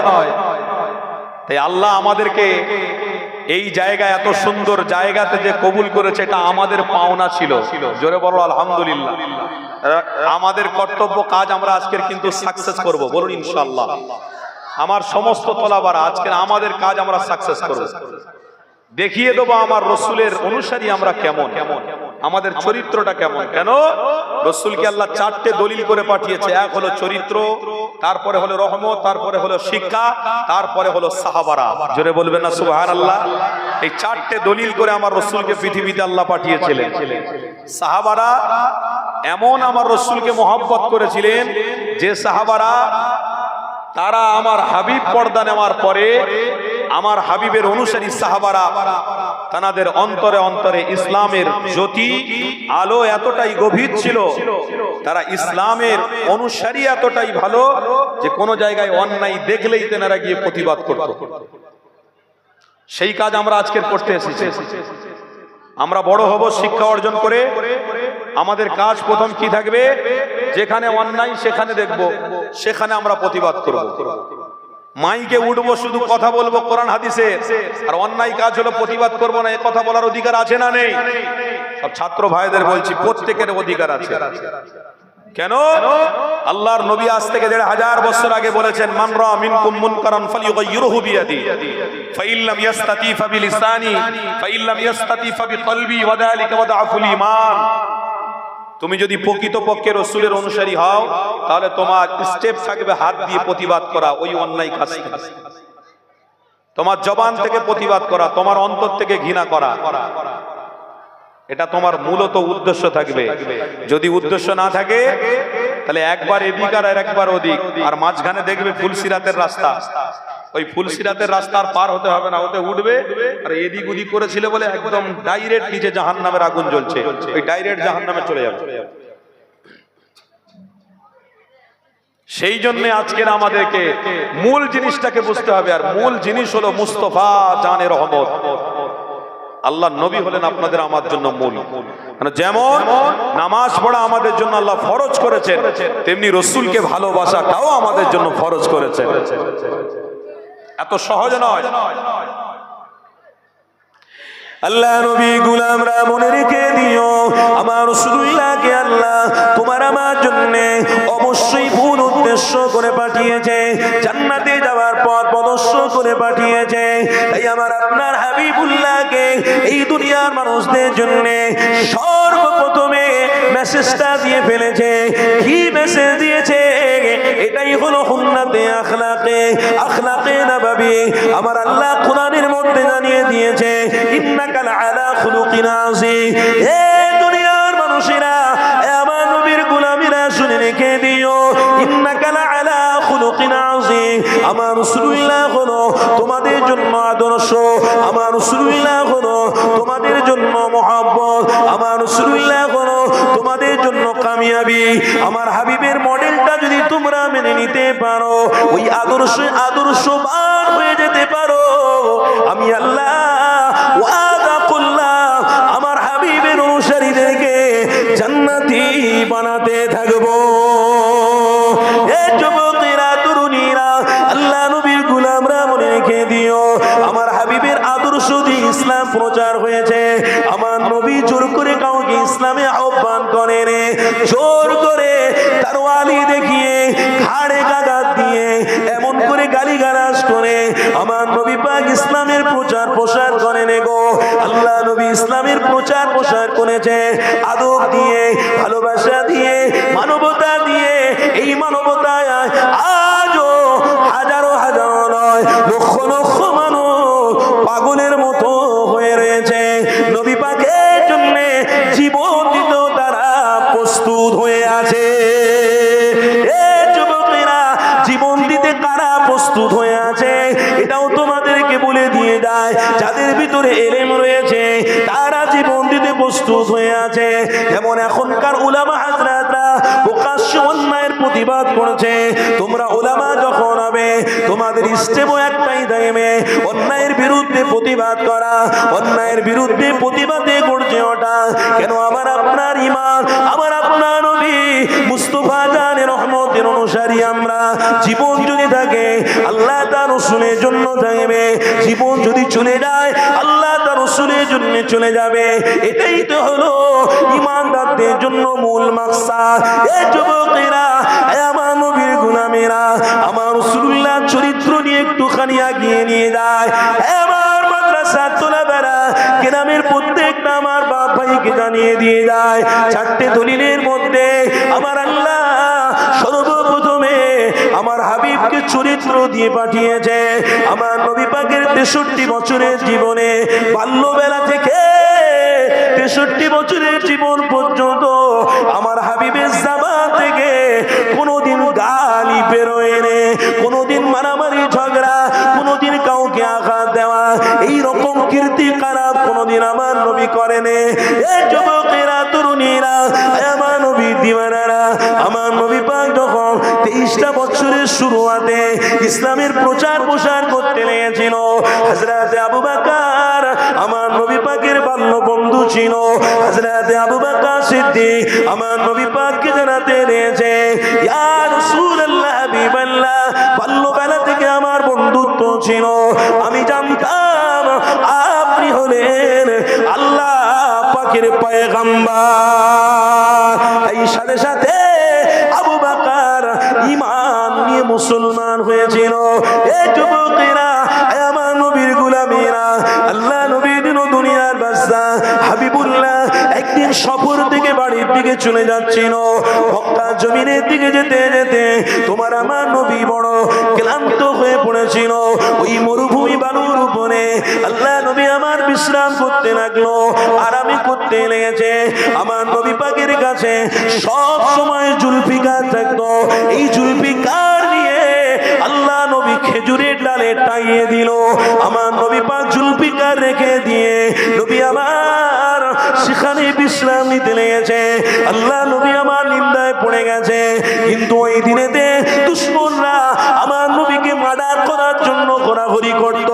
তাই আল্লাহ আমাদেরকে এই জায়গায়, এত সুন্দর জায়গাতে যে কবুল করেছে, এটা আমাদের পাওনা ছিল। জোরে বলো আলহামদুলিল্লাহ। আমাদের কর্তব্য কাজ আমরা আজকের কিন্তু সাকসেস করব, বলুন ইনশাআল্লাহ। আমার সমস্ত তলাবারা আজকের আমাদের কাজ আমরা সাকসেস করব। দেখিয়ে দেবো আমার রসুলের অনুসারী আমরা কেমন, আমাদের চরিত্রটা কেমন। কেন রসুলকে আল্লাহ 4টে দলিল করে পাঠিয়েছে। এক হলো চরিত্র, তারপরে হলো রহমত, তারপরে হলো শিক্ষা, তারপরে হলো সাহাবারা। জোরে বলবেন না সুবহানাল্লাহ। এই 4টে দলিল করে আমার রসুলকে পৃথিবীতে আল্লাহ পাঠিয়েছিলেন। সাহাবারা এমন আমার রসুলকে মহব্বত করেছিলেন যে সাহাবারা, তারা আমার হাবিব পর্দা নেওয়ার পরে আমার হাবিবের অনুসারী সাহাবারা, তাদের অন্তরে অন্তরে ইসলামের জ্যোতি আলো এতটাই গভীর ছিল, তারা ইসলামের অনুসারী এতটাই ভালো যে কোন জায়গায় অন্যায় দেখলেই তেনারা গিয়ে প্রতিবাদ করত। সেই কাজ আমরা আজকের করতে এসেছি। আমরা বড় হব শিক্ষা অর্জন করে। আমাদের কাজ প্রথম কি থাকবে? যেখানে অন্যায় সেখানে দেখব, সেখানে আমরা প্রতিবাদ করব। মাইকে উঠবো, শুধু কথা বলবো কোরআন হাদিসে, আর অন্যায় কাজ হলো প্রতিবাদ করবো না, এ কথা বলার অধিকার আছে না নেই? সব ছাত্র ভাইদের বলছি, প্রত্যেকের অধিকার আছে। কেন? আল্লাহর নবী আজ থেকে ১৫০০ বছর আগে বলেছেন, মান রা মিনকুম মুনকারান ফালিয়ুগাইয়িরহু বিয়াদি ফাইল্লাম ইয়াস্তাতি ফাবিলিসানি ফাইল্লাম ইয়াস্তাতি ফাবিকলবি ওয়া যালিকা ওয়াদাফুল ঈমান। তুমি যদি প্রকৃতপক্ষে রাসূলের অনুসারী হও, তাহলে তোমার স্টেপ থাকবে হাত দিয়ে প্রতিবাদ করা ওই অন্যায় কাজ থেকে, তোমার জবান থেকে প্রতিবাদ করা, তোমার অন্তর থেকে ঘৃণা করা। এটা তোমার মূলত উদ্দেশ্য থাকবে। যদি উদ্দেশ্য না থাকে, তাহলে একবার এদিক আর একবার ওদিক, আর মাঝখানে দেখবে ফুলসিরাতের রাস্তা। ওই ফুলসিরাতের রাস্তা আর পার হতে হবে না, ওতে উঠবে আর এদিক ওদিক করেছিল বলে একদম ডাইরেক্ট নিচে জাহান্নামের আগুন জ্বলছে, ওই ডাইরেক্ট জাহান্নামে চলে যাবে। সেই জন্য আজকের আমাদেরকে মূল জিনিসটাকে বুঝতে হবে, আর মূল জিনিস হলো মুস্তাফা জানে রহমত। আল্লাহ নবী হলেন আপনাদের আমার জন্য মূল। যেমন নামাজ পড়া আমাদের জন্য আল্লাহ ফরজ করেছেন, তেমনি রসুলকে ভালোবাসাটাও আমাদের জন্য ফরজ করেছেন। এত সহজ নয়। আল্লাহ নবী গোলামরা মনে রেখে দিও, আমার রাসূলুল্লাহকে আল্লাহ তোমার আমার জন্য অবশ্যই ভুল উদ্দেশ্য করে পাঠিয়েছে, জান্নাতে যাওয়ার পথ প্রদর্শন করে পাঠিয়েছে। তাই আমার আপনার হাবিবুল্লাহকে এই দুনিয়ার মানুষদের জন্য সর্বপ্রথমে মেসেজটা দিয়ে ফেলেছে। কি মেসেজ দিয়েছে? এটাই হলো হুন্নাতে আখলাকে নববী। আমার আল্লাহ কোরআনের মধ্যে জানিয়ে দিয়েছে, ইন্নাকা লাআলা খুলুকিন আযীম। হে দুনিয়ার মানুষেরা, আমার নবীর গোলামীরা শুনে রেখে দিও, ইন্নাকা লাআলা খুলুকিন আযীম। আমার রাসূলুল্লাহ হলো তোমাদের জন্য আদর্শ, আমার রাসূলুল্লাহ হলো তোমাদের জন্য মহব্বত, আমার রাসূলুল্লাহ হলো তোমাদের জন্য কামিয়াবি। আমার হাবিবের মডেলটা যদি তোমরা মেনে নিতে পারো, ওই আদর্শবান হয়ে যেতে পারো, আমি আল্লাহ ওয়াদা করলাম আমার হাবিবের অনুসারীদেরকে জান্নাতি বানাতে থাকবো। এ যুবকেরা, তরুণীরা, আল্লাহ নবীর গোলামরা মনে রেখে দিও, আমার হাবিবের আদর্শ দিয়ে ইসলাম প্রচার হয়েছে। আমার নবী জোর করে কাউকে ইসলামে আহ্বান করেন, জোর করে তরবারি দেখিয়ে ঘাড়ে আঘাত দিয়ে এমন করে গালিগালাজ করে আমার নবী পাক ইসলামের প্রচার প্রসার করেন গো। আল্লাহ নবী ইসলামের প্রচার প্রসার করেছে আদব দিয়ে, ভালোবাসা দিয়ে, মানবতা দিয়ে। এই মানবতায় আজও হাজারো হাজারো নয়, লক্ষ লক্ষ মানুষ পাগলের মতো হয়ে রয়েছে। নবী পাকের জন্য জীবন দিতেও তারা প্রস্তুত হয়ে আছে। এ যুবকেরা, জীবন দিতে কারা প্রস্তুত হয়ে আছে এটাও তোমাদেরকে বলে দিয়ে যায়। যাদের ভিতরে ইলম রয়েছে তারা জীবন দিতে প্রস্তুত হয়ে আছে। যেমন এখনকার উলামা হাজরাতরা প্রকাশ্যে অন্যায়ের প্রতিবাদ করেছে। তোমরা উলামা যখন হবে, তোমাদের ইস্তেমও একটাই থাকবে, অন্যায়ের বিরুদ্ধে প্রতিবাদ করা, অন্যায়ের বিরুদ্ধে প্রতিবাদে করছে ওটা। কেন? আমার আপনার ঈমান, আমার আপনার নবী মুস্তাফা জানে রহমতের অনুসারী আমরা। জীবন যদি থাকে আল্লাহ তার রাসূলের জন্য থাকবে, জীবন যদি চলে যায় আল্লাহ তার রাসূলের জন্য চলে যাবে। এটাই তো হলো ঈমানদারদের জন্য মূল মাকসাদ। এ যুবকেরা, আমার নবীর গোলামেরা, আমার রাসূলুল্লাহ চরিত্র নিয়ে একটুখানি এগিয়ে নিয়ে যায়। আমার মাদ্রাসার তোলাবেরা গ্রামের প্রত্যেকটা আমার বাপ ভাইকে জানিয়ে দিয়ে যায়, 4টে দলিলের মধ্যে আমার আল্লাহ সর্বপ্রথমে আমার হাবিবকে চরিত্র দিয়ে পাঠিয়েছে। আমার নবী পাকের 63 বছরের জীবনে, বাল্যবেলা থেকে 63 বছরের জীবন পর্যন্ত আমার হাবিবের জামা থেকে কোনোদিন গালি বেরোয় নে, কোনোদিন মারামারি ঝগড়া, কোনোদিন কাউকে আঘাত দেওয়া, এই রকম কীর্তি খারাপ কোনোদিন আমার নবী করেনি। এই যুবকেরা, তরুণীরা, আমার নবী দিওয়ানারা, আমার নবী পাক যখন 23টা বছরের শুরুয়াতে ইসলামের প্রচার প্রসার করতে লেগেছিল, হযরতে আবু বকর আমার নবী পাকের বাল্য বন্ধু ছিল। হযরতে আবু বকর সিদ্দিক আমার নবী পাককে জানাতে দিয়েছে, ইয়া রাসূলুল্লাহ, হাবিবাল্লাহ, বাল্যবেলা থেকে আমার বন্ধুত্ব ছিল। আমি জানতাম আপনি হলেন আল্লাহ পাকের পয়গম্বর। এই সাথে সাথে মুসলমান হয়েছিল। এই যুবকেরা, আমার নবীর গোলামীরা, আল্লাহ নবীর দুনিয়ার বাদশা হাবিবুল্লাহ একদিন সফর থেকে বাড়ির দিকে চলে যাচ্ছিল। মক্কা জমিনের দিকে যেতে যেতে তোমার আমার নবী বড় ক্লান্ত হয়ে পড়েছিল। ওই মরুভূমি বালুর উপরে আল্লাহ নবী আমার বিশ্রাম করতে লাগলো, আরামে করতে লেগেছে। আমার নবী পাকের কাছে সব সময় জুলফিকার থাকতো। এই জুলফিকার নিয়ে আল্লাহ নবী খেজুরের ডালে টাঙিয়ে দিল। আমার নবী পাক জুলফিকার রেখে দিয়ে নবী আমার সেখানে বিশ্রাম নিতে লেগেছে। আল্লাহ নবী আমার নিন্দায় পড়ে গেছে। কিন্তু ওই দিনেতে দুশমনরা আমার নবীকে মার্ডার করার জন্য ঘোরাঘুরি করত।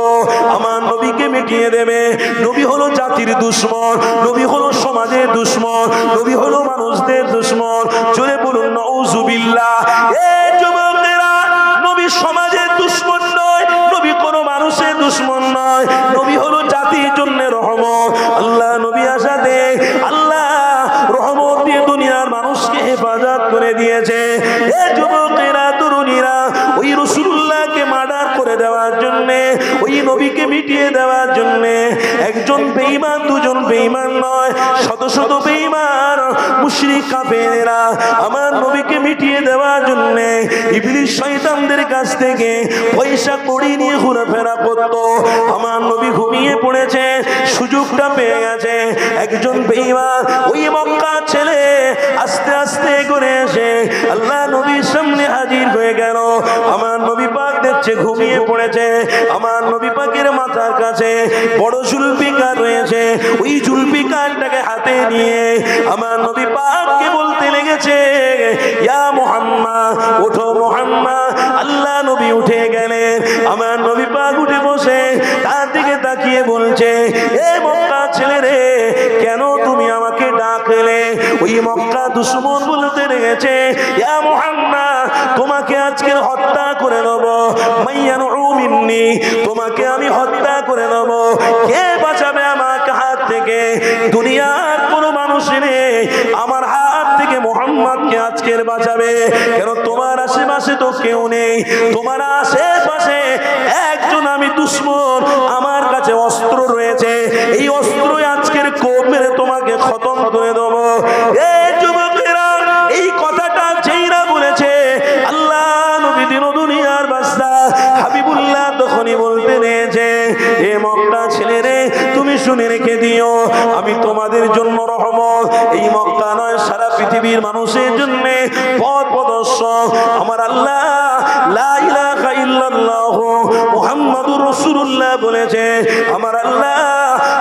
আমার নবীকে মিটিয়ে দেবে। নবী হলো জাতির দুশমন, নবী হলো সমাজের দুশমন, নবী হলো মানুষদের দুশমন। জোরে বলুন নাউজুবিল্লাহ। এই যুবকেরা, নবী সমাজের দুশমন নয়, নবী কোনো মানুষের দুশমন নয়, নবী হলো জাতির জন্য রহমত। আল্লাহ নবী আসাতে আল্লাহ রহমত দিয়ে দুনিয়ার মানুষকে হেফাজত করে দিয়েছে। এই যুবকেরা, তরুণীরা, ওই রাসূলুল্লাহকে মার্ডার করে দেওয়ার জন্য, ওই নবীকে মিটিয়ে দেওয়ার জন্য একজন বেঈমান, দুজন বেঈমান নয়, শত শত বেঈমান মুশরিক কাফেররা আমার নবীকে মিটিয়ে দেওয়ার জন্য ইবলিস শয়তানদের কাছ থেকে পয়সা কড়ি নিয়ে ঘোরাফেরা করত। আমার নবী ঘুমিয়ে পড়েছে, সুযোগটা পেয়ে গেছে। একজন বেঈমান ওই মক্কা ছেলে আস্তে আস্তে করে এসে আল্লাহ নবীর সামনে হাজির হয়ে গেল। আমার নবী পাক দেখছে ঘুমিয়ে পড়েছে। আমার নবী পাকের মাথার কাছে বড় জুলফিকার রয়েছে। ওই জুলফিকারটাকে হাতে নিয়ে আমার নবী পাককে বলতে লেগেছে, ইয়া মুহাম্মদ, ওঠো মুহাম্মদ। আল্লাহ নবী উঠে গেলেন। আমার নবী পাক উঠে বসে তার দিকে তাকিয়ে বলছে, এ মক্কা ছেলে রে, কেন তুমি আমাকে ডাকলে? ওই মক্কা দুশমন বলতে লেগেছে, ইয়া মুহাম্মদ, তোমাকে আজকে হত্যা করে দেব। মাইয়ানু মিন্নি, তোমাকে আমি হত্যা করে দেব। কে বাঁচাবে আমাকে হাত থেকে? দুনিয়ার কোনো মানুষ নেই আমার হাত থেকে মুহাম্মদকে আজকের বাঁচাবে। কেন তোমার আশেপাশে তো কেউ নেই, তোমার আশেপাশে একজন আমি দুশমন, আমার কাছে অস্ত্র রয়েছে, এই অস্ত্র আজকের কোপ মেরে তোমাকে খতম করে দেব। এই যুবকেরা, এই কথাটা যেইরা বলেছে আল্লাহ নবী দিন দুনিয়ার বাদশা হাবিবুল্লাহ তখনই বলতে নিয়েছে, এ মক্কা ছেলে রে, তুমি শুনে রেখে দিও, আমি তোমাদের জন্য রহমত। এই মক্কা নয়, সারা পৃথিবীর মানুষের জন্য পথ প্রদর্শক আমার আল্লাহ। লা ইলাহা ইল্লাল্লাহ মুহাম্মাদুর রাসূলুল্লাহ বলেছে আমার আল্লাহ,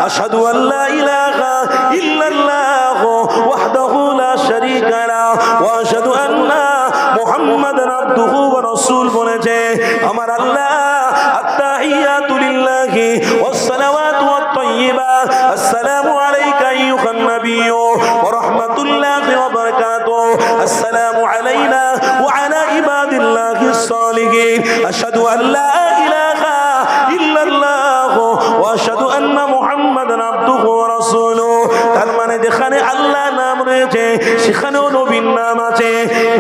আশহাদু আল্লা ইলাহা ইল্লাল্লাহ ওয়াহদাহু লা শারীকা লাহু ওয়া আশহাদু আন্না মুহাম্মাদান আবদুহু ওয়া রাসূল বলেছে আমার আল্লাহ। আত্তাহিয়াতু লিল্লাহি ওয়াস সালাওয়াতু ওয়াত তাইয়্যিবাত, আসসালামু আলাইকা আইয়ুহান নাবিয়্যু ওয়া রাহমাতুল্লাহি ওয়া বারাকাতুহু, আসসালামু আলাইনা ওয়া আলা ইবাদিল্লাহিস সালিহিন, আশহাদু আল্লা ইলাহা ইল্লাল্লাহ ওয়া আশহাদু আন্না মুহাম্মাদান আবদুহু ওয়া রাসূলুহু। তার মানে যেখানে আল্লাহ নাম রয়েছে সেখানেও নবীর নাম আছে।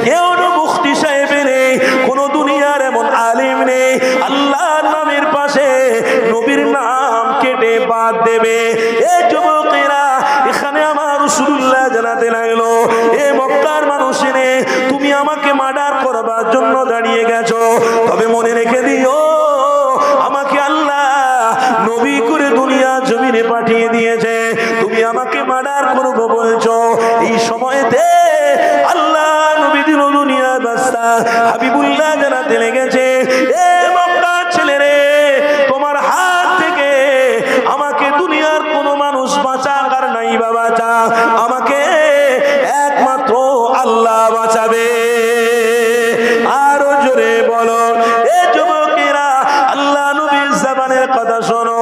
কেউ মুফতি সাহেবের নেই, কোন দুনিয়ার এমন আলিম নেই আল্লাহর নামের পাশে নবীর নাম কেটে বাদ দেবে। এই যুবকেরা, এখানে আমার রাসূলুল্লাহ জানাতে লাগলো, এ মক্কার মানুষেরে, তুমি আমাকে মার্ডার করবার জন্য দাঁড়িয়ে গেছো, তবে মনে রেখে দিও আমাকে আল্লাহ নবী করে দুনিয়া জমিনে পাঠিয়ে দিয়েছে। তুমি আমাকে মার্ডার করবো বলছো, এই সময়তে আল্লাহ নবী দিন দুনিয়া বাদশা হাবিবুল্লাহ জানাতে লেগেছে, এ মক্কা ছেলে রে, তোমার হাত থেকে আমাকে দুনিয়ার কোনো মানুষ বাঁচাবার নাই বা বাঁচা, আমাকে একমাত্র আল্লাহ বাঁচাবে। আরো জোরে বলো, এ যুবকেরা, আল্লাহ নবীর জবানের কথা শোনো।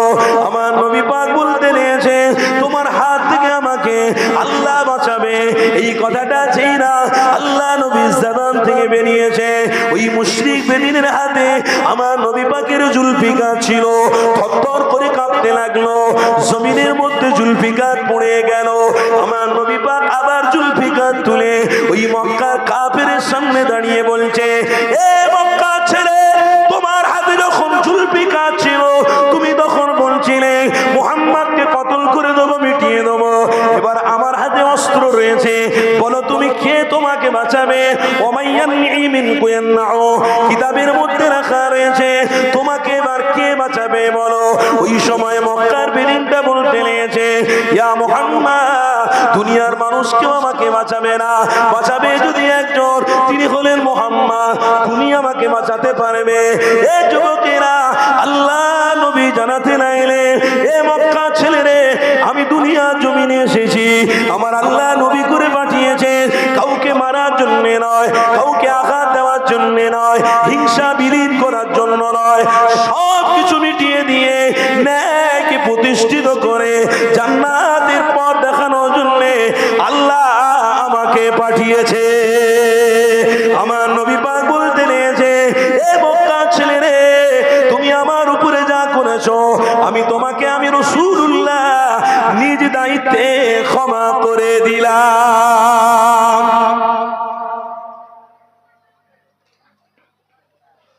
আমার নবী পাক বলতে নিয়েছে, তোমার হাত থেকে আমাকে আল্লাহ বাঁচাবে। এই কথাটা যেই না আল্লাহ নবীর জবান থেকে বেরিয়েছে, ওই মুশরিক বেদিনের হাতে আমার নবী পাকের জুলফিকার ছিল, থরথর করে কাঁপতে লাগলো। জমিনের মধ্যে জুলফিকার পড়ে গেল। আমার নবী পাক আবার জুলফিকার তুলে ওই মক্কার কাফেরের সামনে দাঁড়িয়ে বলছে, এ মক্কা তোমাকে বাঁচাবে? কিতাবের মধ্যে রাখা রয়েছে, তোমাকে এবার কে বাঁচাবে বলো? ওই সময় মক্কার বেরিনটা বলতে লেগেছে, ইয়া মুহাম্মদ, দুনিয়ার মানুষ কেউ আমাকে বাঁচাবে না, বাঁচাবে যদি একজন, তিনি হলেন মুহাম্মদ, তুমি আমাকে বাঁচাতে পারবে। এ যুবকেরা, আল্লাহ নবী জানাতে নাইলে, এ মক্কা ছেলেরে, আমি দুনিয়ার জমিনে এসেছি, আমার আল্লাহ নবী করে পাঠিয়েছে, কাউকে মারার জন্য নয়, কাউকে আঘাত দেওয়ার জন্য নয়, হিংসা বিলীন করার জন্য নয়, সব কিছু মিটিয়ে দিয়ে ন্যায়কে প্রতিষ্ঠিত করে জান্নাতের পথ দেখানোর জন্য আল্লাহ আমাকে পাঠিয়েছে। আমার নবী পাক বলতে নিয়েছে, এ মক্কা ছেলেরে, তুমি আমার উপরে যা করেছো, আমি তোমাকে, আমি রাসূলুল্লাহ নিজ দায়িত্বে ক্ষমা করে দিলাম।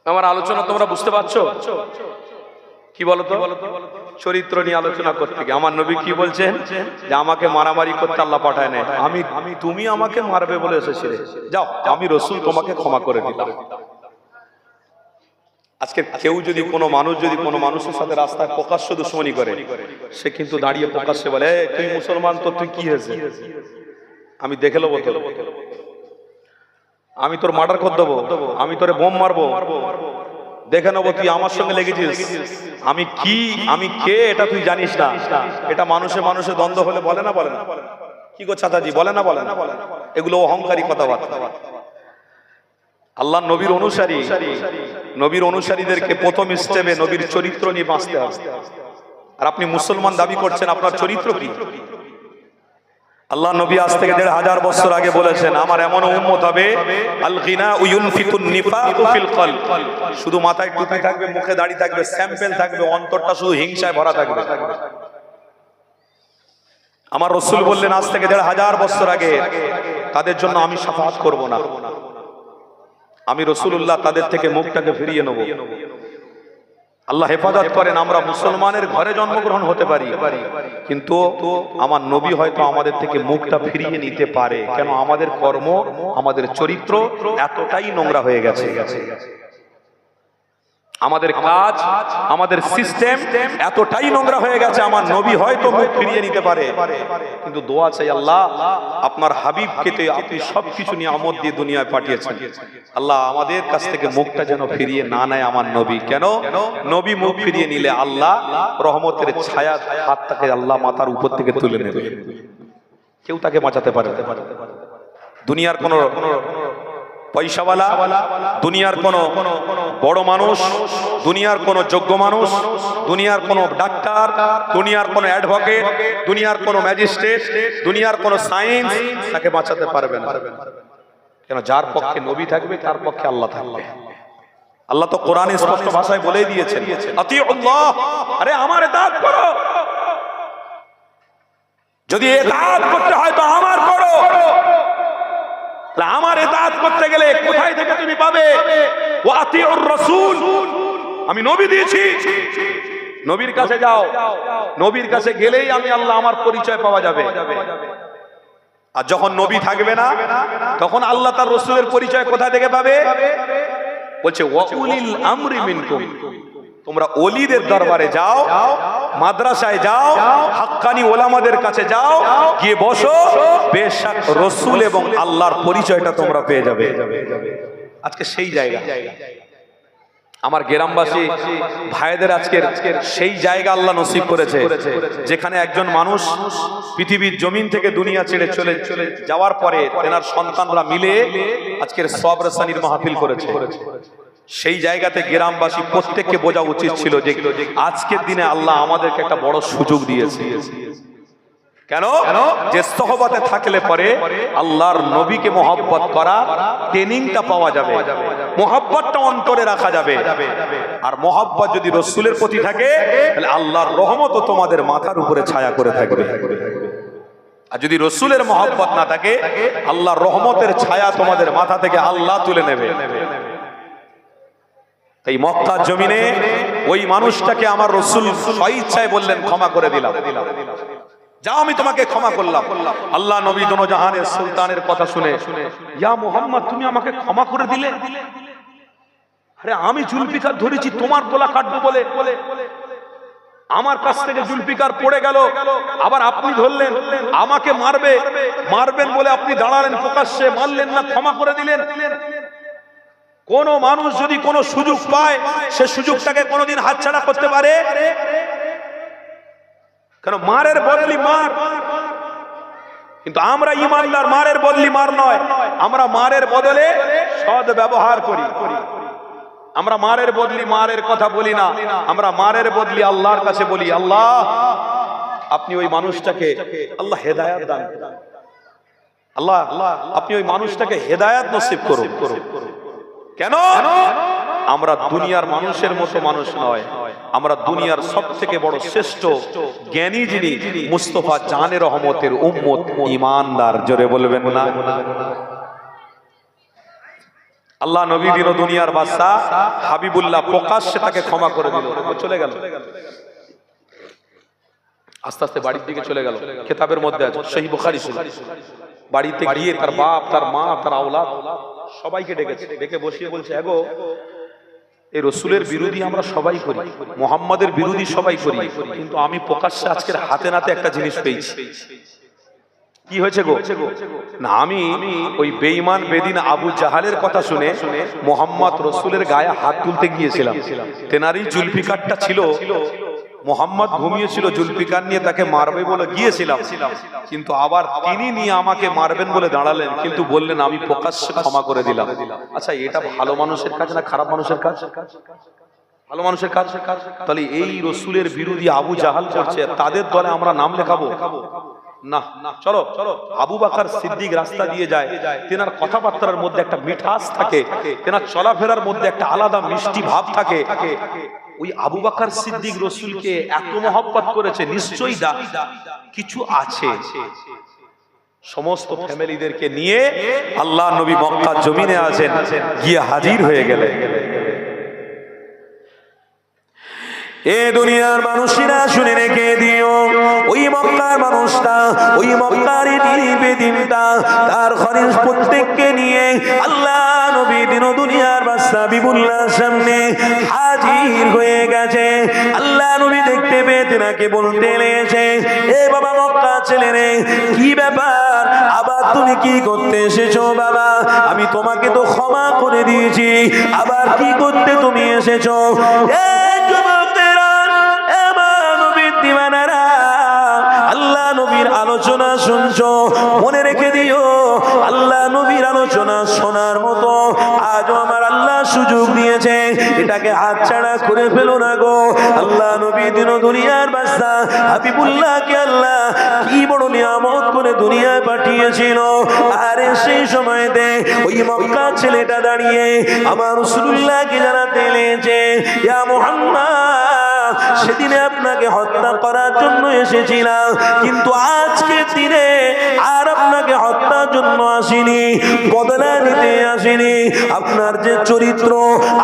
আমার আলোচনা তোমরা বুঝতে পারছো? কি বলো তো? চরিত্র নিয়ে আলোচনা করতে গিয়ে আমার নবী কি বলছেন, যে আমাকে মারামারি করতে আল্লাহ পাঠায় না, তুমি আমাকে মারবে বলে এসেছিলে, যাও আমি রাসূল তোমাকে ক্ষমা করে দিলাম। আজকে কেউ যদি কোনো মানুষ যদি কোনো মানুষের সাথে রাস্তায় প্রকাশ্য দুশমনী করে, সে কিন্তু দাঁড়িয়ে প্রকাশ্যে বলে, তুই মুসলমান তো তুই কি হয়েছে, আমি দেখে নেবো, আমি তোর মার্ডার করে দেবো, আমি তোরে বোম মারবো, দেখে নেবো তুই আমার সঙ্গে লেগেছিস, আমি কি, আমি কে এটা তুই জানিস না। এটা মানুষে মানুষে দ্বন্দ্ব হলে বলে না, বলে না, কি গো চাচাজি, বলে না, বলে না, এগুলো অহংকারী কথাবার্তা। আল্লাহ নবীর অনুসারী, নবীর অনুসারীদেরকে প্রথম স্টেপে নবীর চরিত্র নিয়ে বাঁচতে হবে। আর আপনি মুসলমান দাবি করছেন, আপনার চরিত্র কি? আল্লাহ নবী আজ থেকে ১৫০০ বছর আগে বলেছেন, আমার এমন উম্মত হবে, আল গিনা ইউনফিকুন নিফাকু ফিল কলব, শুধু মাথায় টুপি থাকবে, মুখে দাড়ি থাকবে, স্যাম্পেল থাকবে, অন্তরটা শুধু হিংসায় ভরা থাকবে। আমার রাসূল বললেন আজ থেকে ১৫০০ বছর আগে, তাদের জন্য আমি শাফাআত করব না, আমি রাসূলুল্লাহ তাদের থেকে মুখটাকে ফিরিয়ে নেব। আল্লাহ হেফাজত করেন, আমরা মুসলমানের ঘরে জন্মগ্রহণ হতে পারি, কিন্তু আমার নবী হয়তো আমাদের থেকে মুখটা ফিরিয়ে নিতে পারে। কেন? আমাদের কর্ম, আমাদের চরিত্র এতটাই নোংরা হয়ে গেছে, আমাদের কাজ, আমাদের সিস্টেম এতটাই নোংরা হয়ে গেছে, আমার নবী হয়তো মুখ ফিরিয়ে নিতে পারে, কিন্তু দোয়া চাই, আল্লাহ আপনার হাবিবকে তো আপনি সবকিছু নিয়ামত দিয়ে দুনিয়ায় পাঠিয়েছেন, আল্লাহ আমাদের কাছ থেকে মুখটা যেন ফিরিয়ে না নেয় আমার নবী। কেন? নবী মুখ ফিরিয়ে নিলে আল্লাহ রহমতের ছায়া হাতটাকে আল্লাহ মাথার উপর থেকে তুলে নেবে, কেউ তাকে বাঁচাতে পারে। দুনিয়ার কোন পয়সাওয়ালা, দুনিয়ার কোন বড় মানুষ, দুনিয়ার কোন যোগ্য মানুষ, দুনিয়ার কোন ডাক্তার, দুনিয়ার কোন অ্যাডভোকেট, দুনিয়ার কোন ম্যাজিস্ট্রেট, দুনিয়ার কোন সায়েন্স তাকে বাঁচাতে পারবে না। কেন? যার পক্ষে নবী থাকবে, তার পক্ষে আল্লাহ থাকবে। আল্লাহ তো কোরআনে স্পষ্ট ভাষায় বলেই দিয়েছেন, আতিউল্লাহ, আরে আমার ইতাআত করো, যদি ইতাআত করতে হয় তো আমার করো। আমার ইতাআত করতে গেলে কোথায় থেকে তুমি পাবে? ওয়া আতিউর রাসূল, আমি নবী দিয়েছি, নবীর কাছে যাও, নবীর কাছে গেলেই আমি আল্লাহ আমার পরিচয় পাওয়া যাবে। আর যখন নবী থাকবে না, তখন আল্লাহ তার রাসূলের পরিচয় কোথা থেকে পাবে? বলছে ওয়া উলিল আমরি মিনকুম, তোমরা ওলিদের দরবারে যাও, মাদ্রাসায় যাও, হাক্কানি ওলামাদের কাছে যাও, গিয়ে বসো, বেশক রাসূল এবং আল্লাহর পরিচয়টা তোমরা পেয়ে যাবে। আজকে সেই জায়গা আমার গ্রামবাসী ভাইদের আজকের সেই জায়গা আল্লাহ নসিব করেছে, যেখানে একজন মানুষ পৃথিবীর জমিন থেকে দুনিয়া ছেড়ে চলে যাওয়ার পরে তেনার সন্তানরা মিলে আজকের সবরসানির মাহফিল করেছে। সেই জায়গাতে গ্রামবাসী প্রত্যেককে বোঝা উচিত ছিল যে আজকের দিনে আল্লাহ আমাদেরকে একটা বড় সুযোগ দিয়েছে। কেন? যে সোহবতে থাকলে পরে আল্লাহর নবীকে মহব্বত করা ট্রেনিংটা পাওয়া যাবে, মহব্বতটা অন্তরে রাখা যাবে। আর মহব্বত যদি রাসূলের প্রতি থাকে, তাহলে আল্লাহর রহমতও তোমাদের মাথার উপরে ছায়া করে থাকবে। আর যদি রাসূলের মহব্বত না থাকে, আল্লাহর রহমতের ছায়া তোমাদের মাথা থেকে আল্লাহ তুলে নেবে। এই মক্কার জমিনে ওই মানুষটাকে আমার রাসূল স্বইচ্ছায় বললেন ক্ষমা করে দিলাম। যাও আমি তোমাকে ক্ষমা করলাম। আল্লাহ নবী দোনো জাহানের সুলতানের কথা শুনে, ইয়া মুহাম্মদ তুমি আমাকে ক্ষমা করে দিলে? আরে আমি জুলফিকার ধরেছি তোমার গলা কাটবো বলে, আমার কাছ থেকে জুলফিকার পড়ে গেল, আবার আপনি ধরলেন আমাকে মারবেন বলে আপনি দাঁড়ালেন প্রকাশ্যে, মারলেন না, ক্ষমা করে দিলেন। কোন মানুষ যদি কোনো সুযোগ পায় সে সুযোগটাকে কোনোদিন হাতছাড়া করতে পারে? কেন? মারের বদলি মার। কিন্তু আমরা ইমানদার মারের বদলি মার নয়, আমরা মারের বদলে সদ ব্যবহার করি। আমরা মারের বদলি মারের কথা বলি না, আমরা মারের বদলি আল্লাহর কাছে বলি, আল্লাহ আপনি ওই মানুষটাকে, আল্লাহ হেদায়েত দান, আল্লাহ আপনি ওই মানুষটাকে হেদায়েত নসিব করুন। কেন? আমরা দুনিয়ার মানুষের মতো মানুষ নয়, আমরা দুনিয়ার সবথেকে বড় শ্রেষ্ঠ জ্ঞানী যিনি, মুস্তাফা জানে রহমতের উম্মত, ঈমানদার। জোরে বলবেন না? আল্লাহ নবী দিন দুনিয়ার বাদশা হাবিবুল্লাহ প্রকাশ্যে তাকে ক্ষমা করে দিল, চলে গেল। আস্তে আস্তে বাড়ির দিকে চলে গেল। কিতাবের মধ্যে আছে, সহিহ বুখারী ছিল। বাড়িতে গিয়ে তার বাপ, তার মা, তার আওলাদ সবাইকে ডেকেছে, ডেকে বসিয়ে বলছে, এগো এই রসুলের বিরোধী আমরা সবাই করি, মুহাম্মাদের বিরোধী সবাই করি, কিন্তু আমি প্রকাশ্যে আজকের হাতে নাতে একটা জিনিস পেয়েছি। কি হয়েছে গো? না, আমি ওই বেঈমান বেদিন আবু জাহালের কথা শুনে মুহাম্মদ রসুলের গায়ে হাত তুলতে গিয়েছিলাম। তেনারই জুলফিকারটা ছিল, মুহাম্মদ ঘুমিয়েছিল, জুলফিকার নিয়ে তাকে মারবে বলে গিয়েছিলাম, কিন্তু আবার তিনি নিয়ে আমাকে মারবেন বলে দাঁড়ালেন, কিন্তু বললেন আমি প্রকাশ্যে ক্ষমা করে দিলাম। আচ্ছা, এটা ভালো মানুষের কাজ না খারাপ মানুষের কাজ? ভালো মানুষের কাজ। তাহলে এই রসুলের বিরোধী আবু জাহাল করছে, তাদের দলে আমরা নাম লেখাবো না? চলো, আবু বকর সিদ্দিক রাস্তা দিয়ে যায়, তেনার কথাবার্তার মধ্যে একটা মিঠাস থাকে, তেনার চলাফেরার মধ্যে একটা আলাদা মিষ্টি ভাব থাকে। ওই আবু বকর সিদ্দিক রসুলকে এত মহব্বত করেছে, নিশ্চয়ই কিছু আছে। সমস্ত ফ্যামিলিদেরকে নিয়ে আল্লাহ নবী মক্কার জমিনে আছেন, গিয়ে হাজির হয়ে গেলেন। এ দুনিয়ার মানুষেরা শুনে রেখে দিও, ওই মক্কার মানুষটা, ওই মক্কার বেদিনটা তার ঘরের প্রত্যেককে নিয়ে আল্লাহ নবী দিন দুনিয়ার বাদশা হাবিবুল্লাহর সামনে হাজির হয়ে গেছে। আল্লাহ নবী দেখতে পেয়ে তেনাকে বলতে লেগেছে, এ বাবা মক্কা ছেলে রে, কি ব্যাপার, আবার তুমি কি করতে এসেছো? বাবা আমি তোমাকে তো ক্ষমা করে দিয়েছি, আবার কি করতে তুমি এসেছো? আল্লাহ নবীর আলোচনা শুনছো, মনে রেখে দিও, আল্লাহ নবীর আলোচনা শোনার মতো আজও আমার আল্লাহ সুযোগ দিয়েছে, এটাকে হাতছাড়া করে ফেলো না গো। আল্লাহ নবী দিন দুনিয়ার বাদশা হাবিবুল্লাহকে আল্লাহ কি বড় নিয়ামত করে দুনিয়ায় পাঠিয়েছিল। আরে সেই সময়তে ওই মক্কা ছেলেটা দাঁড়িয়ে আমার রাসূলুল্লাহকে জানাতে লেগেছে, ইয়া মুহাম্মদ, সেদিনে আপনাকে হত্যা করার জন্য এসেছিলাম, কিন্তু আজকে দিনে আর আপনাকে হত্যার জন্য আসিনি, বদলা নিতে আসিনি। আপনার যে চরিত্র,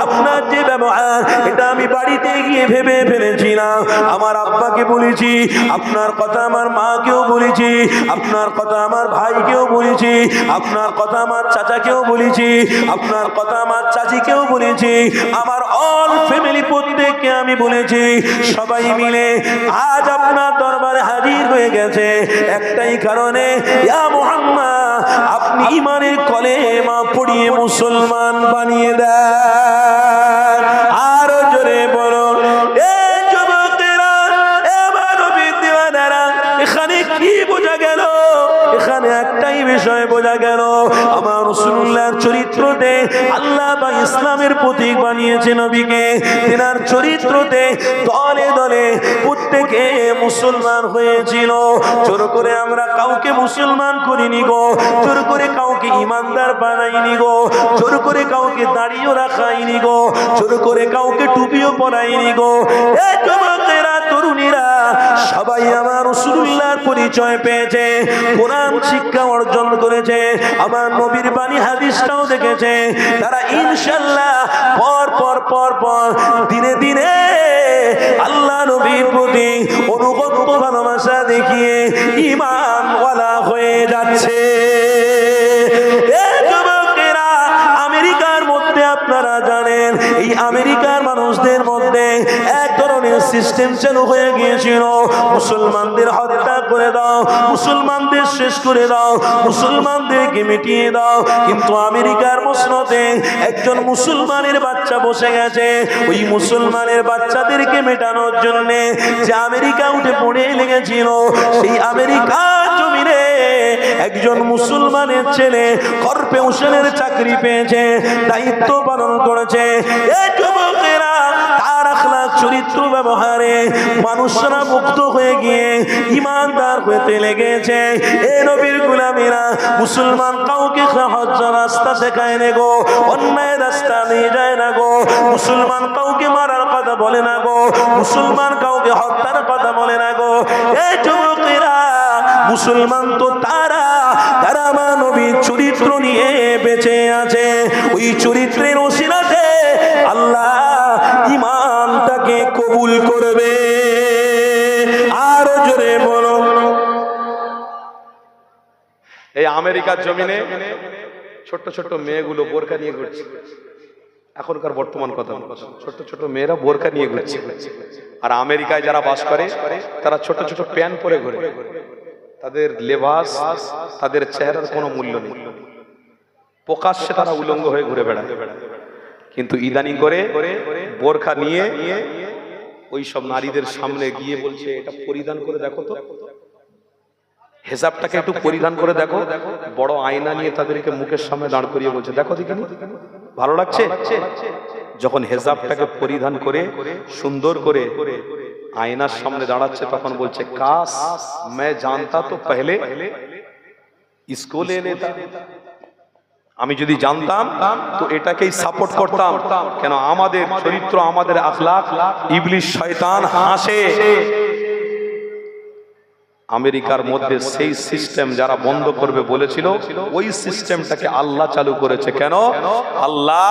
আপনার যে ব্যবহার, এটা আমি বাড়িতে গিয়ে ভেবে ফেলেছিলাম। আমার আব্বাকে বলেছি, আপনার কথা আমার মাকেও বলেছি, আপনার কথা আমার ভাইকেও বলেছি, আপনার কথা আমার চাচাকেও বলেছি, আপনার কথা আমার চাচিকেও বলেছি, আমার অল ফ্যামিলি প্রত্যেককে আমি বলেছি। সবাই মিলে আজ আপনার দরবারে হাজির হয়ে গেছে একটাই কারণে, ইয়া মুহাম্মদ, আপনি ঈমানের কলেমা পড়িয়ে মুসলমান বানিয়ে দেন। আরো জোরে বলো, এ যুবকেরা, এ মানবী দিওয়ানারা, এখানে কি বোঝা গেল? এখানে একটাই বিষয় বোঝা গেল, আমার রাসূলুল্লাহর চরিত্রতে আল্লাহ বা ইসলামের প্রতীক বানিয়েছে নবীকে। তেনার চরিত্রতে দলে দলে প্রত্যেকে মুসলমান হয়েছিল। জোর করে আমরা কাউকে মুসলমান করিনি গো, জোর করে কাউকে ইমানদার বানাইনি গো, জোর করে কাউকে দাড়িও রাখাইনি গো, জোর করে কাউকে টুপিও পরাইনি গো। এই যুবকেরা, তরুণীরা, সবাই আমার রাসূলুল্লাহর পরিচয় পেয়েছে, কোরআন শিক্ষা অর্জন করেছে, আমার নবীর বাণী হাদিসটাও দেখেছে। তারা ইনশাআল্লাহ পর দিনে দিনে আল্লাহ নবীর প্রতি অনুগত ভালোবাসা দেখিয়ে ঈমানওয়ালা হয়ে যাচ্ছে। এ যুবকেরা, আমেরিকার মধ্যে আপনারা জানেন এই আমেরিকার মানুষদের মধ্যে এক ধরনের সিস্টেম চালু হয়ে গিয়েছিল, মুসলমানদের হত্যা করে দাও, মুসলমানদের শেষ করে দাও, মুসলমানদেরকে মিটিয়ে দাও। কিন্তু আমেরিকার মসনদে একজন মুসলমানের বাচ্চা বসে গেছে, ওই মুসলমানের বাচ্চাদেরকে মেটানোর জন্য যে আমেরিকা উঠে পড়ে লেগেছিল, সেই আমেরিকার জমিনে একজন মুসলমানের ছেলে কর্পোরেশনের চাকরি পেয়েছে, দায়িত্ব পালন করেছে। এই যুবকেরা, তার আখলাক চরিত্র ব্যবহারে মানুষরা মুক্ত হয়ে গিয়ে ইমানদার হতে লেগেছে। এ নবীর গোলামীরা মুসলমান কাউকে সহজ রাস্তা শেখায় না গো, অন্যায় রাস্তা নিয়ে যায় না গো, মুসলমান কাউকে মারার কথা বলে না গো, মুসলমান কাউকে হত্যার কথা বলে না গো। এই যুবকেরা, মুসলমান তো তারা যারা আমার নবীর চরিত্র নিয়ে বেঁচে আছে, ওই চরিত্রের ওসিলাতে আল্লাহ ঈমানটাকে কবুল করবে। আরো জোরে বলো। এই আমেরিকার জমিনে ছোট্ট ছোট্ট মেয়েগুলো বোরকা নিয়ে ঘুরছে। এখনকার বর্তমান কথা, ছোট্ট ছোট্ট মেয়েরা বোরকা নিয়ে ঘুরছে। আর আমেরিকায় যারা বাস করে তারা ছোট ছোট প্যান্ট পরে ঘুরে। তাদের লেবাস, তাদের চেহারার কোনো মূল্য নেই, প্রকাশ্যে তারা উলঙ্গ হয়ে ঘুরে বেড়ায়। কিন্তু ইদানিং করে বোরকা নিয়ে ওই সব নারীদের সামনে গিয়ে বলছে, এটা পরিধান করে দেখো তো, হেজাবটাকে একটু পরিধান করে দেখো। বড় আয়না নিয়ে তাদেরকে মুখের সামনে দাঁড় করিয়ে বলছে, দেখো দেখিনি, ভালো লাগছে? যখন হেজাবটাকে পরিধান করে সুন্দর করে আয়নার সামনে দাঁড়াচ্ছে, তখন বলছে, কাশ मैं जानता तो पहले इसको ले लेता। আমি যদি জানতাম তো এটাকেই সাপোর্ট করতাম। কেন? আমাদের চরিত্র, আমাদের আখলাক, ইবলিশ শয়তান হাসে। আমেরিকার মধ্যে সেই সিস্টেম যারা বন্ধ করবে বলেছিল, ওই সিস্টেমটাকে আল্লাহ চালু করেছে। কেন? আল্লাহ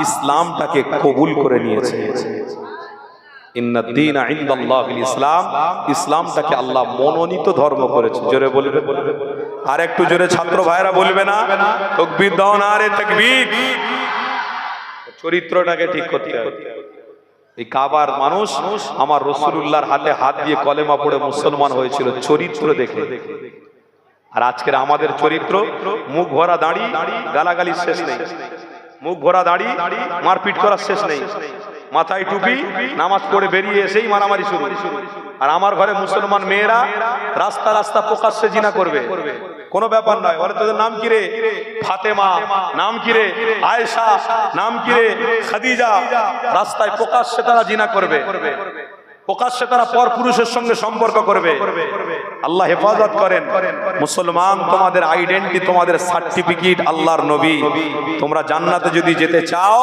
ইসলামটাকে কবুল করে নিয়েছে। ইন্নাদ-দীনা ইনদাল্লাহিল ইসলাম, ইসলামটাকে আল্লাহ মনোনীত ধর্ম করেছে। জোরে বলবে, আর একটু জোরে ছাত্র ভাইরা বলবে না? তাকবীর দাও না রে, তাকবীর। চরিত্রটাকে ঠিক করতে হবে। এই কাবার মানুষ আমার রাসূলুল্লাহর হাতে হাত দিয়ে কলেমা পড়ে মুসলমান হয়েছিল চরিত্র দেখে। আর আজকের আমাদের চরিত্র, মুখ ভরা দাড়ি, গালাগালি শেষ নেই, মুখ ভরা দাড়ি, মারপিট করার শেষ নেই, মাথায় টুপি, নামাজ পড়ে বেরিয়ে এসেই মারামারি শুরু। আর আমার ঘরে মুসলমান মেয়েরা রাস্তা রাস্তা প্রকাশ্যে জিনা করবে, কোনো ব্যাপার নয়। বলে, তোদের নাম কি রে? ফাতেমা। নাম কি রে? আয়েশা। নাম কি রে? খাদিজা। রাস্তায় প্রকাশ্যে তারা জিনা করবে, প্রকাশ্যে তারা পর পুরুষের সঙ্গে সম্পর্ক করবে। আল্লাহ হেফাজত করেন। মুসলমান, তোমাদের আইডেন্টি, তোমাদের সার্টিফিকেট আল্লাহর নবী। তোমরা জান্নাতে যদি যেতে চাও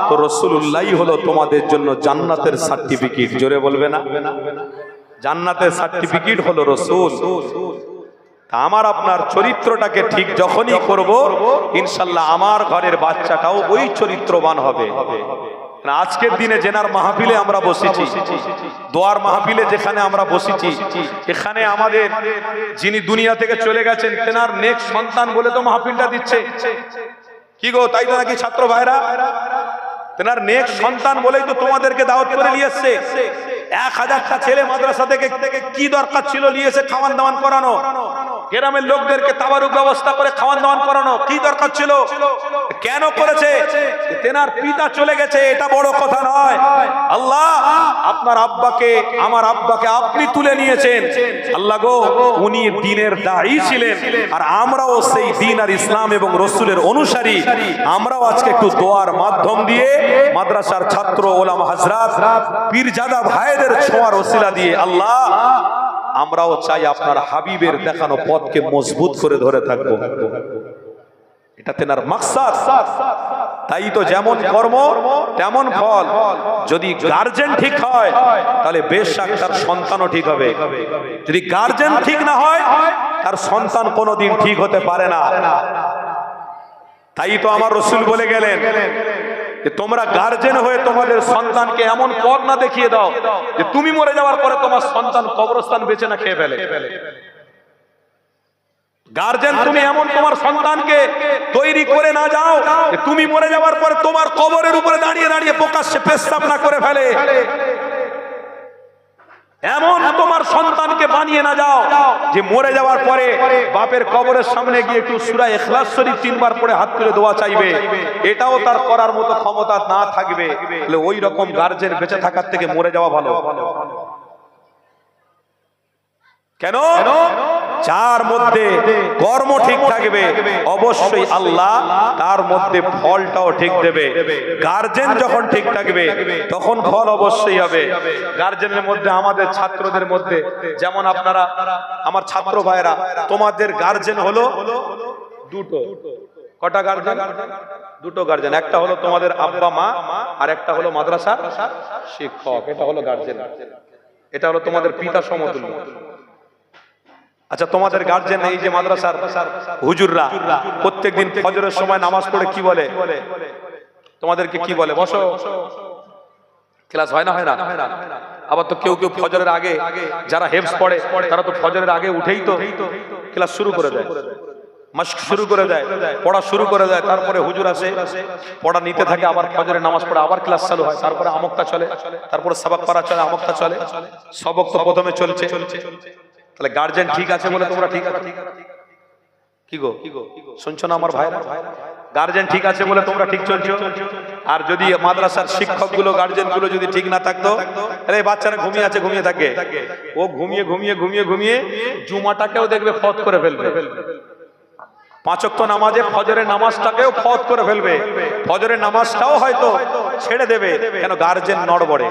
তো রাসূলুল্লাহই হলো তোমাদের জন্য জান্নাতের সার্টিফিকেট। জোরে বলবে না? জান্নাতের সার্টিফিকেট হলো রাসূল। আমার আপনার চরিত্রটাকে ঠিক যখনই করব, ইনশাআল্লাহ আমার ঘরের বাচ্চাটাও ওই চরিত্রবান হবে। আজকের দিনে জেনার মাহফিলে আমরা বসেছি, দোয়ার মাহফিলে যেখানে আমরা বসেছি, এখানে আমাদের যিনি দুনিয়া থেকে চলে গেছেন তেনার নেক্সট সন্তান বলে তো মাহফিলটা দিচ্ছে। কি গো, তাই তো নাকি ছাত্র ভাইরা? তেনার নেক্সট সন্তান বলেই তো তোমাদেরকে দাওয়াত করে নিয়ে এসছে। 1000টা ছেলে মাদ্রাসা থেকে কি দরকার ছিল নিয়ে এসে খাওয়ান দাওয়ান করানো, গ্রামের লোকদেরকে তাবারুক ব্যবস্থা করে খাওয়ান দাওয়ান করানো কি দরকার ছিল? কেন করেছে? তেনার পিতা চলে গেছে, এটা বড় কথা নয়। আল্লাহ আপনার আব্বাকে, আমার আব্বাকে আপনি তুলে নিয়েছেন। আল্লাহ গো, উনি দ্বীনের দায়ী ছিলেন, আর আমরাও সেই দ্বীন আর ইসলাম এবং রাসূলের অনুসারী। আমরাও আজকে একটু দোয়ার মাধ্যম দিয়ে মাদ্রাসার ছাত্র, ওলামা হযরত, পীরজাদা ভাইদের ছোঁয়ার ওসিলা দিয়ে আল্লাহ আমরাও চাই আপনার হাবিবের দেখানো পথকে মজবুত করে ধরে থাকবো। এটা তেনার মাকসাদ। তাই তো যেমন কর্ম তেমন ফল। যদি গার্জেন ঠিক হয় তাহলে বেশক তার সন্তানও ঠিক হবে। যদি গার্জেন ঠিক না হয় তার সন্তান কোনোদিন ঠিক হতে পারে না। তাই তো আমার রাসূল বলে গেলেন, যে তোমরা গার্জেন হয়ে তোমাদের সন্তানকে এমন পথ না দেখিয়ে দাও যে তুমি মরে যাওয়ার পরে তোমার সন্তান কবরস্থান বেঁচে না খেয়ে ফেলে। গার্জেন তুমি এমন তোমার সন্তানকে তৈরি করে না যাও যে তুমি মরে যাওয়ার পরে তোমার কবরের উপরে দাঁড়িয়ে দাঁড়িয়ে প্রকাশ্যে পেশাব না করে ফেলে। এমন তোমার সন্তানকে বানিয়ে না যাও যে মরে যাওয়ার পরে বাপের কবরের সামনে গিয়ে একটু সূরা ইখলাস শরীফ 3 বার পড়ে হাত তুলে দোয়া চাইবে, এটাও তার করার মতো ক্ষমতা না থাকবে। তাহলে ওই রকম গার্জেন বেঁচে থাকার থেকে মরে যাওয়া ভালো। কেন? যার মধ্যে কর্ম ঠিক থাকবে অবশ্যই আল্লাহ তার মধ্যে ফলটাও ঠিক দেবে। গার্জেন যখন ঠিক থাকবে তখন ফল অবশ্যই হবে। গার্জেনের মধ্যে আমাদের ছাত্রদের মধ্যে যেমন আপনারা আমার ছাত্র ভাইরা, তোমাদের গার্জেন হলো দুটো। কটা গার্জেন? দুটো গার্জেন। একটা হলো তোমাদের আব্বা মা, আর একটা হলো মাদ্রাসার শিক্ষক। এটা হলো গার্জেন, এটা হলো তোমাদের পিতা সমতুল্য। আচ্ছা, তোমাদের গার্জেন এই যে মাদ্রাসার হুজুররা প্রত্যেকদিন ফজরের সময় নামাজ পড়ে কি বলে? তোমাদেরকে কি বলে? বসো, ক্লাস হয় না? হয় না? আবার তো কেউ কেউ ফজরের আগে, যারা হেফজ পড়ে তারা তো ফজরের আগে উঠেই তো ক্লাস শুরু করে দেয়, মাস্ক শুরু করে দেয়, পড়া শুরু করে দেয়। তারপরে হুজুর আসে, পড়া নিতে থাকে, আবার ফজরের নামাজ পড়ে আবার ক্লাস চালু হয়। তারপরে আমক্তা চলে, তারপরে সবক পড়া চলে, আমক্তা চলে। সবক তো প্রথমে চলছে। তাহলে গার্জেন ঠিক আছে বলে তোমরা ঠিক আছে? কি গো শুনছো না আমার ভাইরা? গার্জেন ঠিক আছে বলে তোমরা ঠিক চলছো। আর যদি মাদ্রাসার শিক্ষক গুলো, গার্জেন গুলো যদি ঠিক না থাকতো, আরে বাচ্চারা ঘুমিয়ে আছে, ঘুমিয়ে থাকে, ও ঘুমিয়ে ঘুমিয়ে ঘুমিয়ে ঘুমিয়ে জুমাটাকেও দেখবে ফত করে ফেলবে। 5 ওয়াক্ত নামাজে ফজরের নামাজটাকেও ফত করে ফেলবে, ফজরের নামাজটাও হয়তো ছেড়ে দেবে। কেন? গার্জেন নড়বড়ে।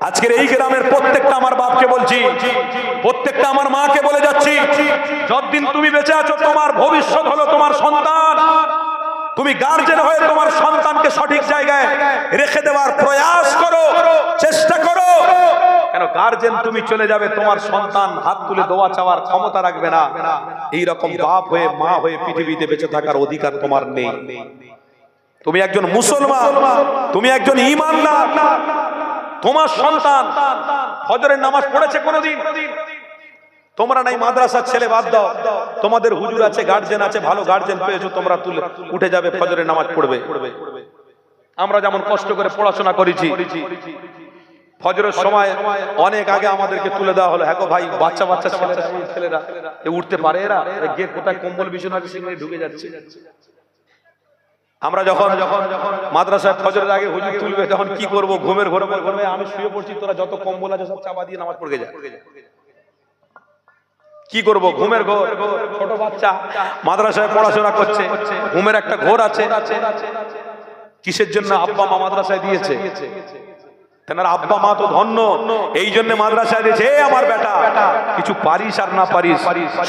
আজকের এই গ্রামের প্রত্যেকটা আমার বাপকে বলছি, প্রত্যেকটা আমার মাকে বলে যাচ্ছি, যতদিন তুমি বেঁচে আছো তোমার ভবিষ্যৎ হলো তোমার সন্তান। তুমি গার্জেন হয়ে তোমার সন্তানকে সঠিক জায়গায় রেখে দেওয়ার প্রয়াস করো, চেষ্টা করো। কেন? গার্জেন তুমি চলে যাবে, তোমার সন্তান হাত তুলে দোয়া চাওয়ার ক্ষমতা রাখবে না। এই রকম বাপ হয়ে, মা হয়ে পৃথিবীতে বেঁচে থাকার অধিকার তোমার নেই। তুমি একজন মুসলমান, তুমি একজন ঈমানদার। তোমার সন্তান ফজরের নামাজ পড়েছে কোনোদিন? তোমরা নাই মাদ্রাসার ছেলে, বাদ দাও, তোমাদের হুজুর আছে, গার্জেন আছে, ভালো গার্জেন পেয়েছো, তোমরা তুলে উঠে যাবে, ফজরের নামাজ পড়বে। আমরা যেমন কষ্ট করে পড়াশোনা করেছি, ফজরের সময় অনেক আগে আমাদেরকে তুলে দেওয়া হলো। হ্যাঁ গো ভাই, বাচ্চা বাচ্চা ছেলেরা উঠতে পারে, এরা গিয়ে কোথায় কম্বল বিছানো আছে সেখানে ঢুকে যাচ্ছে। আমরা যখন মাদ্রাসায় ফজরের আগে হুজুর তুলবে, তখন কি করব? ঘুমের ঘোরে বলবে আমি শুয়ে পড়ছি, তোরা যত কম্বল আছে সব চাপা দিয়ে নামাজ পড়ে যা। কি করব? ঘুমের ঘোর। ছোট বাচ্চা মাদ্রাসায় পড়াশোনা করছে, ঘুমের একটা ঘোর আছে। কিসের জন্য? আব্বা মা মাদ্রাসায় দিয়েছে, তেনার আব্বা মা তো ধন্য, এই জন্য মাদ্রাসায় দিয়েছে। আমার বেটা, কিছু পারিস আর না পারিস,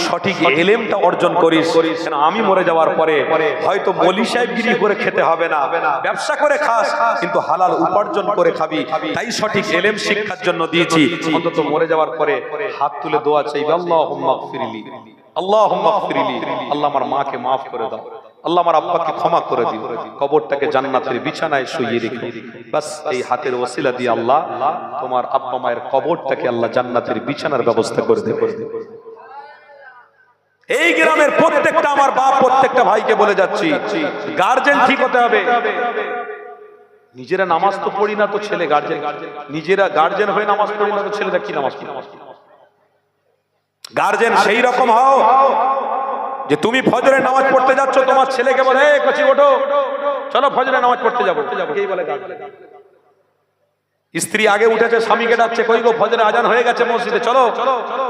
সঠিক এলেমটা অর্জন করিস। কেন? আমি মরে যাওয়ার পরে হয়তো মলি সাহেবগিরি করে খেতে হবে না, ব্যবসা করে খাস, কিন্তু হালাল উপার্জন করে খাবি। তাই সঠিক এলেম শিক্ষার জন্য দিয়েছি। অন্তত মরে যাওয়ার পরে হাত তুলে দোয়া চাইবে, আল্লাহুম্মা গফিরলি, আল্লাহুম্মা গফিরলি, আল্লাহ আমার মাকে মাফ করে দাও, আল্লাহ আমার আব্বাকে ক্ষমা করে দিও, কবরটাকে জান্নাতের বিছানায় শুইয়ে রেখো। বাস এই হাতের ওসিলা দিয়ে আল্লাহ তোমার আব্বা মায়ের কবরটাকে আল্লাহ জান্নাতের বিছানার ব্যবস্থা করে দেবে। এই গ্রামের প্রত্যেকটা আমার বাপ, প্রত্যেকটা ভাইকে বলে যাচ্ছি, গার্জেন ঠিক হতে হবে। নিজেরা নামাজ তো পড়ি না, তো ছেলে গার্জেন, নিজেরা গার্জেন হয়ে নামাজ পড়ি না, তো ছেলেরা কি নামাজ পড়ে? গার্জেন সেই রকম হও যে তুমি ফজরের নামাজ পড়তে যাচ্ছ, তোমার ছেলেকে বলে এই কচি ওঠো, চলো ফজরের নামাজ পড়তে যাবো। এই বলে গার্জেন। স্ত্রী আগে উঠেছে, স্বামীকে ডাকছে, কই গো ফজরের আজান হয়ে গেছে মসজিদে, চলো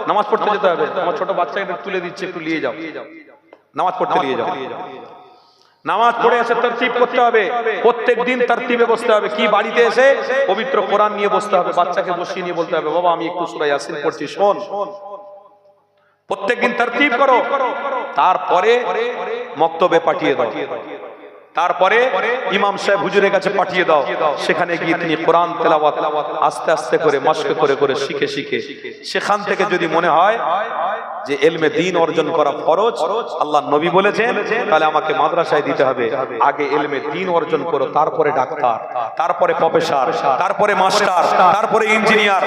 নামাজ পড়তে যেতে হবে। আমার ছোট বাচ্চাকে তুলে দিচ্ছে, একটু নিয়ে যাও, নামাজ পড়তে নিয়ে যাও। নামাজ পড়ে এসে তরতিব করতে হবে, প্রত্যেক দিন তরতিবে বসতে হবে। কি? বাড়িতে এসে পবিত্র কোরআন নিয়ে বসতে হবে, বাচ্চাকে বসিয়ে নিয়ে বলতে হবে, বাবা আমি একটু সূরা ইয়াসিন পড়ছি, শোন। প্রত্যেকদিন তরতিব করো, তারপরে মক্তবে পাঠিয়ে দাও, তারপরে ইমাম সাহেব হুজুরের কাছে পাঠিয়ে দাও। সেখানে গিয়ে তিনি কোরআন তেলাওয়াত আস্তে আস্তে করে, মশক করে করে শিখে শিখে, সেখান থেকে যদি মনে হয় যে ইলমে দ্বীন অর্জন করা ফরজ, আল্লাহ নবী বলেছেন, তাহলে আমাকে মাদ্রাসায় দিতে হবে। আগে ইলমে দ্বীন অর্জন করো, তারপরে ডাক্তার, তারপরে প্রফেসর, তারপরে মাস্টার, তারপরে ইঞ্জিনিয়ার।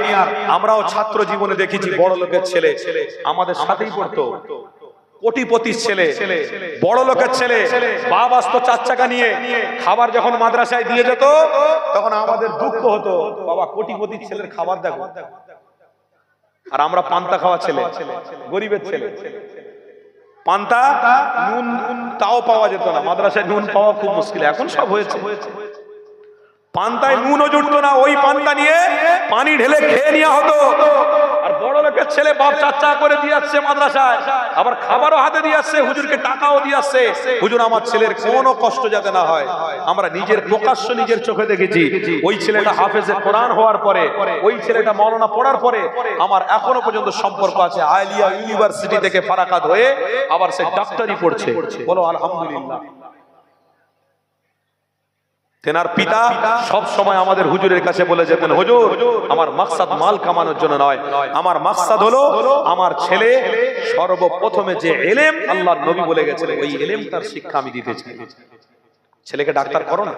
আমরাও ছাত্র জীবনে দেখেছি বড় লোকের ছেলে আমাদের সাথেই পড়তো, কোটিপতির ছেলে, বড় লোকের ছেলে, বাপ আসতো 4 চাকা নিয়ে, খাবার যখন মাদ্রাসায় দিয়ে যেত তখন আমাদের দুঃখ হতো, বাবা কোটিপতির ছেলের খাবার দেখো, আর আমরা পান্তা খাওয়া ছেলে, গরিবের ছেলে। পান্তা নুন তাও পাওয়া যেত না, মাদ্রাসায় নুন পাওয়া খুব মুশকিল, এখন সব হয়েছে। পান্তায় নুনও জুটতো না, ওই পান্তা নিয়ে পানি ঢেলে খেয়ে নেওয়া হতো। আর বড় লোকের ছেলে বাপ 4 টাকা করে দিয়ে আসছে মাদ্রাসায়, আবার খাবারও হাতে দিয়ে আসছে, হুজুরকে টাকাও দিয়ে আসছে, হুজুর আমার ছেলের কোনো কষ্ট যাতে না হয়। আমরা নিজের প্রকাশ্য নিজের চোখে দেখেছি, ওই ছেলেটা হাফেজে কোরআন হওয়ার পরে, ওই ছেলেটা মাওলানা পড়ার পরে আমার এখনো পর্যন্ত সম্পর্ক আছে। আলিয়া ইউনিভার্সিটি থেকে ফারাকাত হয়ে আবার সে ডাক্তারি পড়ছে, বলো আলহামদুলিল্লাহ। তেনার পিতা সব সময় আমাদের হুজুরের কাছে বলে যেতেন, হুজুর আমার মাকসাদ মাল কামানোর জন্য নয়, আমার মাকসাদ হলো আমার ছেলে সর্বপ্রথমে যে ইলম আল্লাহর নবী বলে গেছেন ওই ইলমটার শিক্ষা আমি দিতে চাই। ছেলেকে ডাক্তার করো না,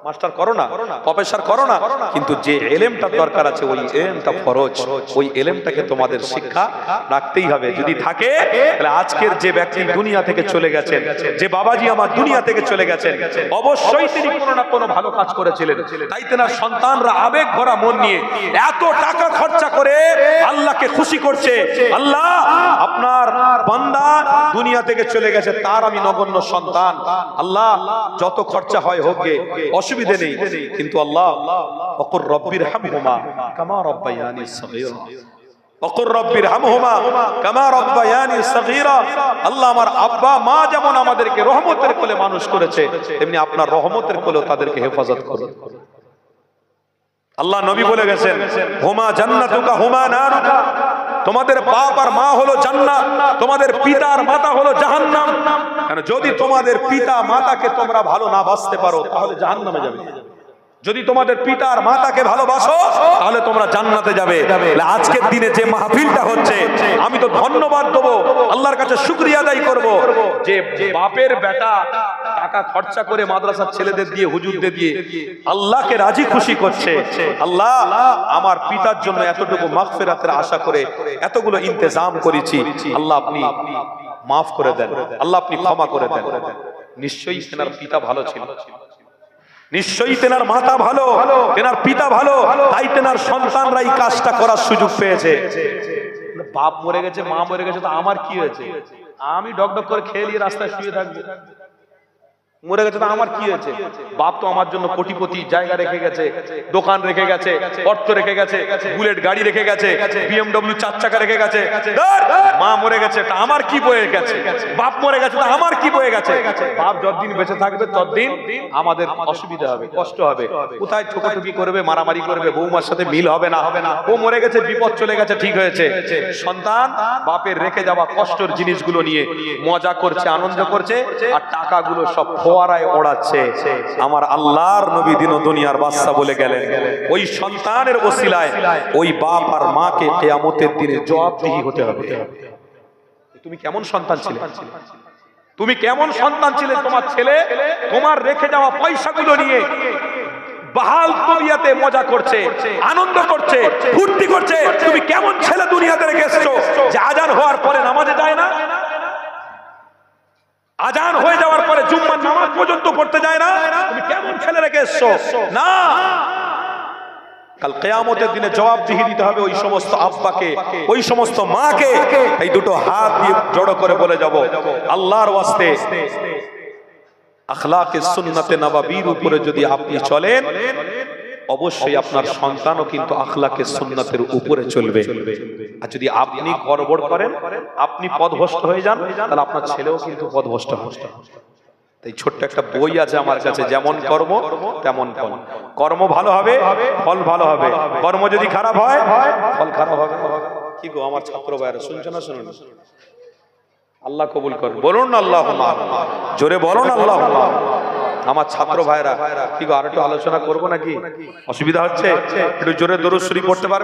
মাস্টার করো না, প্রফেসর করো না, কিন্তু যে ইলমটার দরকার আছে ওই ইলমটা ফরজ, ওই ইলমটাকে তোমাদের শিক্ষা রাখতেই হবে। যদি থাকে তাহলে আজকের যে ব্যক্তি দুনিয়া থেকে চলে গেছেন, যে বাবাজি আমার দুনিয়া থেকে চলে গেছেন, অবশ্যই তিনি কোনো না কোনো ভালো কাজ করেছিলেন। তাই তেনার সন্তানরা আবেগ ভরা মন নিয়ে এত টাকা খরচা করে আল্লাহকে খুশি করছে, আল্লাহ আপনার বান্দা দুনিয়া থেকে চলে গেছে, তার আমি নগণ্য সন্তান, আল্লাহ যত খরচা হয় হোক গে, অসুবিধে নেই, কিন্তু আল্লাহ ওকুর রব্বির হামহুমা কামা রব্বায়ানি সগীরা, ওকুর রব্বির হামহুমা কামা রব্বায়ানি সগীরা। আল্লাহ আমার আব্বা মা যেমন আমাদেরকে রহমতের কোলে মানুষ করেছে, তেমনি আপনার রহমতের কোলেও তাদেরকে হেফাজত করুন। আল্লাহ নবী বলে গেছেন, হুমা জান্নাতুকা হুমা নারুকা, তোমাদের বাপ আর মা হলো জান্নাত, তোমাদের পিতা আর মাতা হলো জাহান্নাম। কারণ যদি তোমাদের পিতা মাতাকে তোমরা ভালো না বাসতে পারো তাহলে জাহান্নামে যাবে, যদি তোমাদের পিতা আর মাতাকে ভালোবাসো তাহলে তোমরা জান্নাতে যাবে। আজকের দিনে যে মাহফিলটা হচ্ছে আমি তো ধন্যবাদ দেবো, আল্লাহর কাছে শুকরিয়া আদায় করব যে বাপের বেটা টাকা খরচা করে মাদ্রাসার ছেলেদের দিয়ে হুজুরদের দিয়ে আল্লাহকে রাজি খুশি করছে। আল্লাহ আমার পিতার জন্য এতটুকু মাগফিরাতের আশা করে এতগুলো ইন্তজাম করেছি, আল্লাহ আপনি মাফ করে দেন, আল্লাহ আপনি ক্ষমা করে দেন। নিশ্চয়ই তেনার পিতা ভালো ছিল, নিশ্চয়ই তেনার মাতা ভালো, তেনার পিতা ভালো, তাই তেনার সন্তানরা এই কাজটা করার সুযোগ পেয়েছে। বাপ মরে গেছে, মা মরে গেছে, তো আমার কি হয়েছে? আমি ডকডক করে খেয়ে নিয়ে রাস্তায় শুয়ে থাকবো। মরে গেছে তো আমার কি হয়েছে? বাপ তো আমার জন্য কোটিপতি, জায়গা রেখে গেছে, দোকান রেখে গেছে, অর্থ রেখে গেছে, বুলেট গাড়ি রেখে গেছে, BMW 4 চাকা রেখে গেছে। মা মরে গেছে তা আমার কি বয়ে গেছে? বাপ মরে গেছে তা আমার কি বয়ে গেছে? বাপ যতদিন বেঁচে থাকবে ততদিন আমাদের অসুবিধা হবে, কষ্ট হবে, কোথায় ঠোকাঠুকি করবে, মারামারি করবে, বৌমার সাথে মিল হবে না। ও মরে গেছে, বিপদ চলে গেছে, ঠিক হয়েছে। সন্তান বাপের রেখে যাওয়া কষ্টের জিনিসগুলো নিয়ে মজা করছে, আনন্দ করছে, আর টাকাগুলো সব ফোয়ারায় ওড়াচ্ছে। আমার আল্লাহর নবী দিন ও দুনিয়ার বাদশা বলে গেলেন, ওই সন্তানের ওসিলায় ওই বাপ আর মাকে কিয়ামতের দিনে জবাবদিহি হতে হবে। তুমি কেমন সন্তান ছিলে? তুমি কেমন সন্তান ছিলে? তোমার ছেলে তোমার রেখে যাওয়া পয়সাগুলো নিয়ে বাহাল তবিয়াতে মজা করছে, আনন্দ করছে, ফুর্তি করছে। তুমি কেমন ছেলে দুনিয়াতে রেখে এসছো যে আজান হওয়ার পরে নামাজে যায় না, আজান হয়ে যাওয়ার পরে জুম্মার নামাজ পর্যন্ত পড়তে যায় না? তুমি কেমন ছেলে রেখে এসছো? না, কাল কিয়ামতের দিনে জবাবদিহি দিতে হবে ওই সমস্ত আব্বাকে, ওই সমস্ত মাকে। এই দুটো হাত দিয়ে জড়ো করে বলে যাব, আল্লাহর ওয়াস্তে আখলাকে সুন্নাতে নববীর উপরে যদি আপনি চলেন, অবশ্যই আপনার সন্তানও কিন্তু আখলাকে সুন্নাতের উপরে চলবে। আর যদি আপনি গড়বড় করেন, আপনি পথভ্রষ্ট হয়ে যান, তাহলে আপনার ছেলেও কিন্তু পথভ্রষ্ট হবে। তাই ছোট্ট একটা বই আছে আমার কাছে, যেমন কর্ম তেমন ফল। কর্ম ভালো হবে, ফল ভালো হবে। কর্ম যদি খারাপ হয়, ফল খারাপ হবে। কি গো আমার ছাত্র ভাইরা, শুনছো না? শুনুন, আল্লাহ কবুল করুন, বলুন আল্লাহুম্মা, জোরে বলুন আল্লাহুম্মা। আমার ছাত্র ভাইরা, কি গো আর একটু আলোচনা করবো নাকি? অসুবিধা হচ্ছে? একটু জোরে দরুদ শরীফ পড়তে পারবে?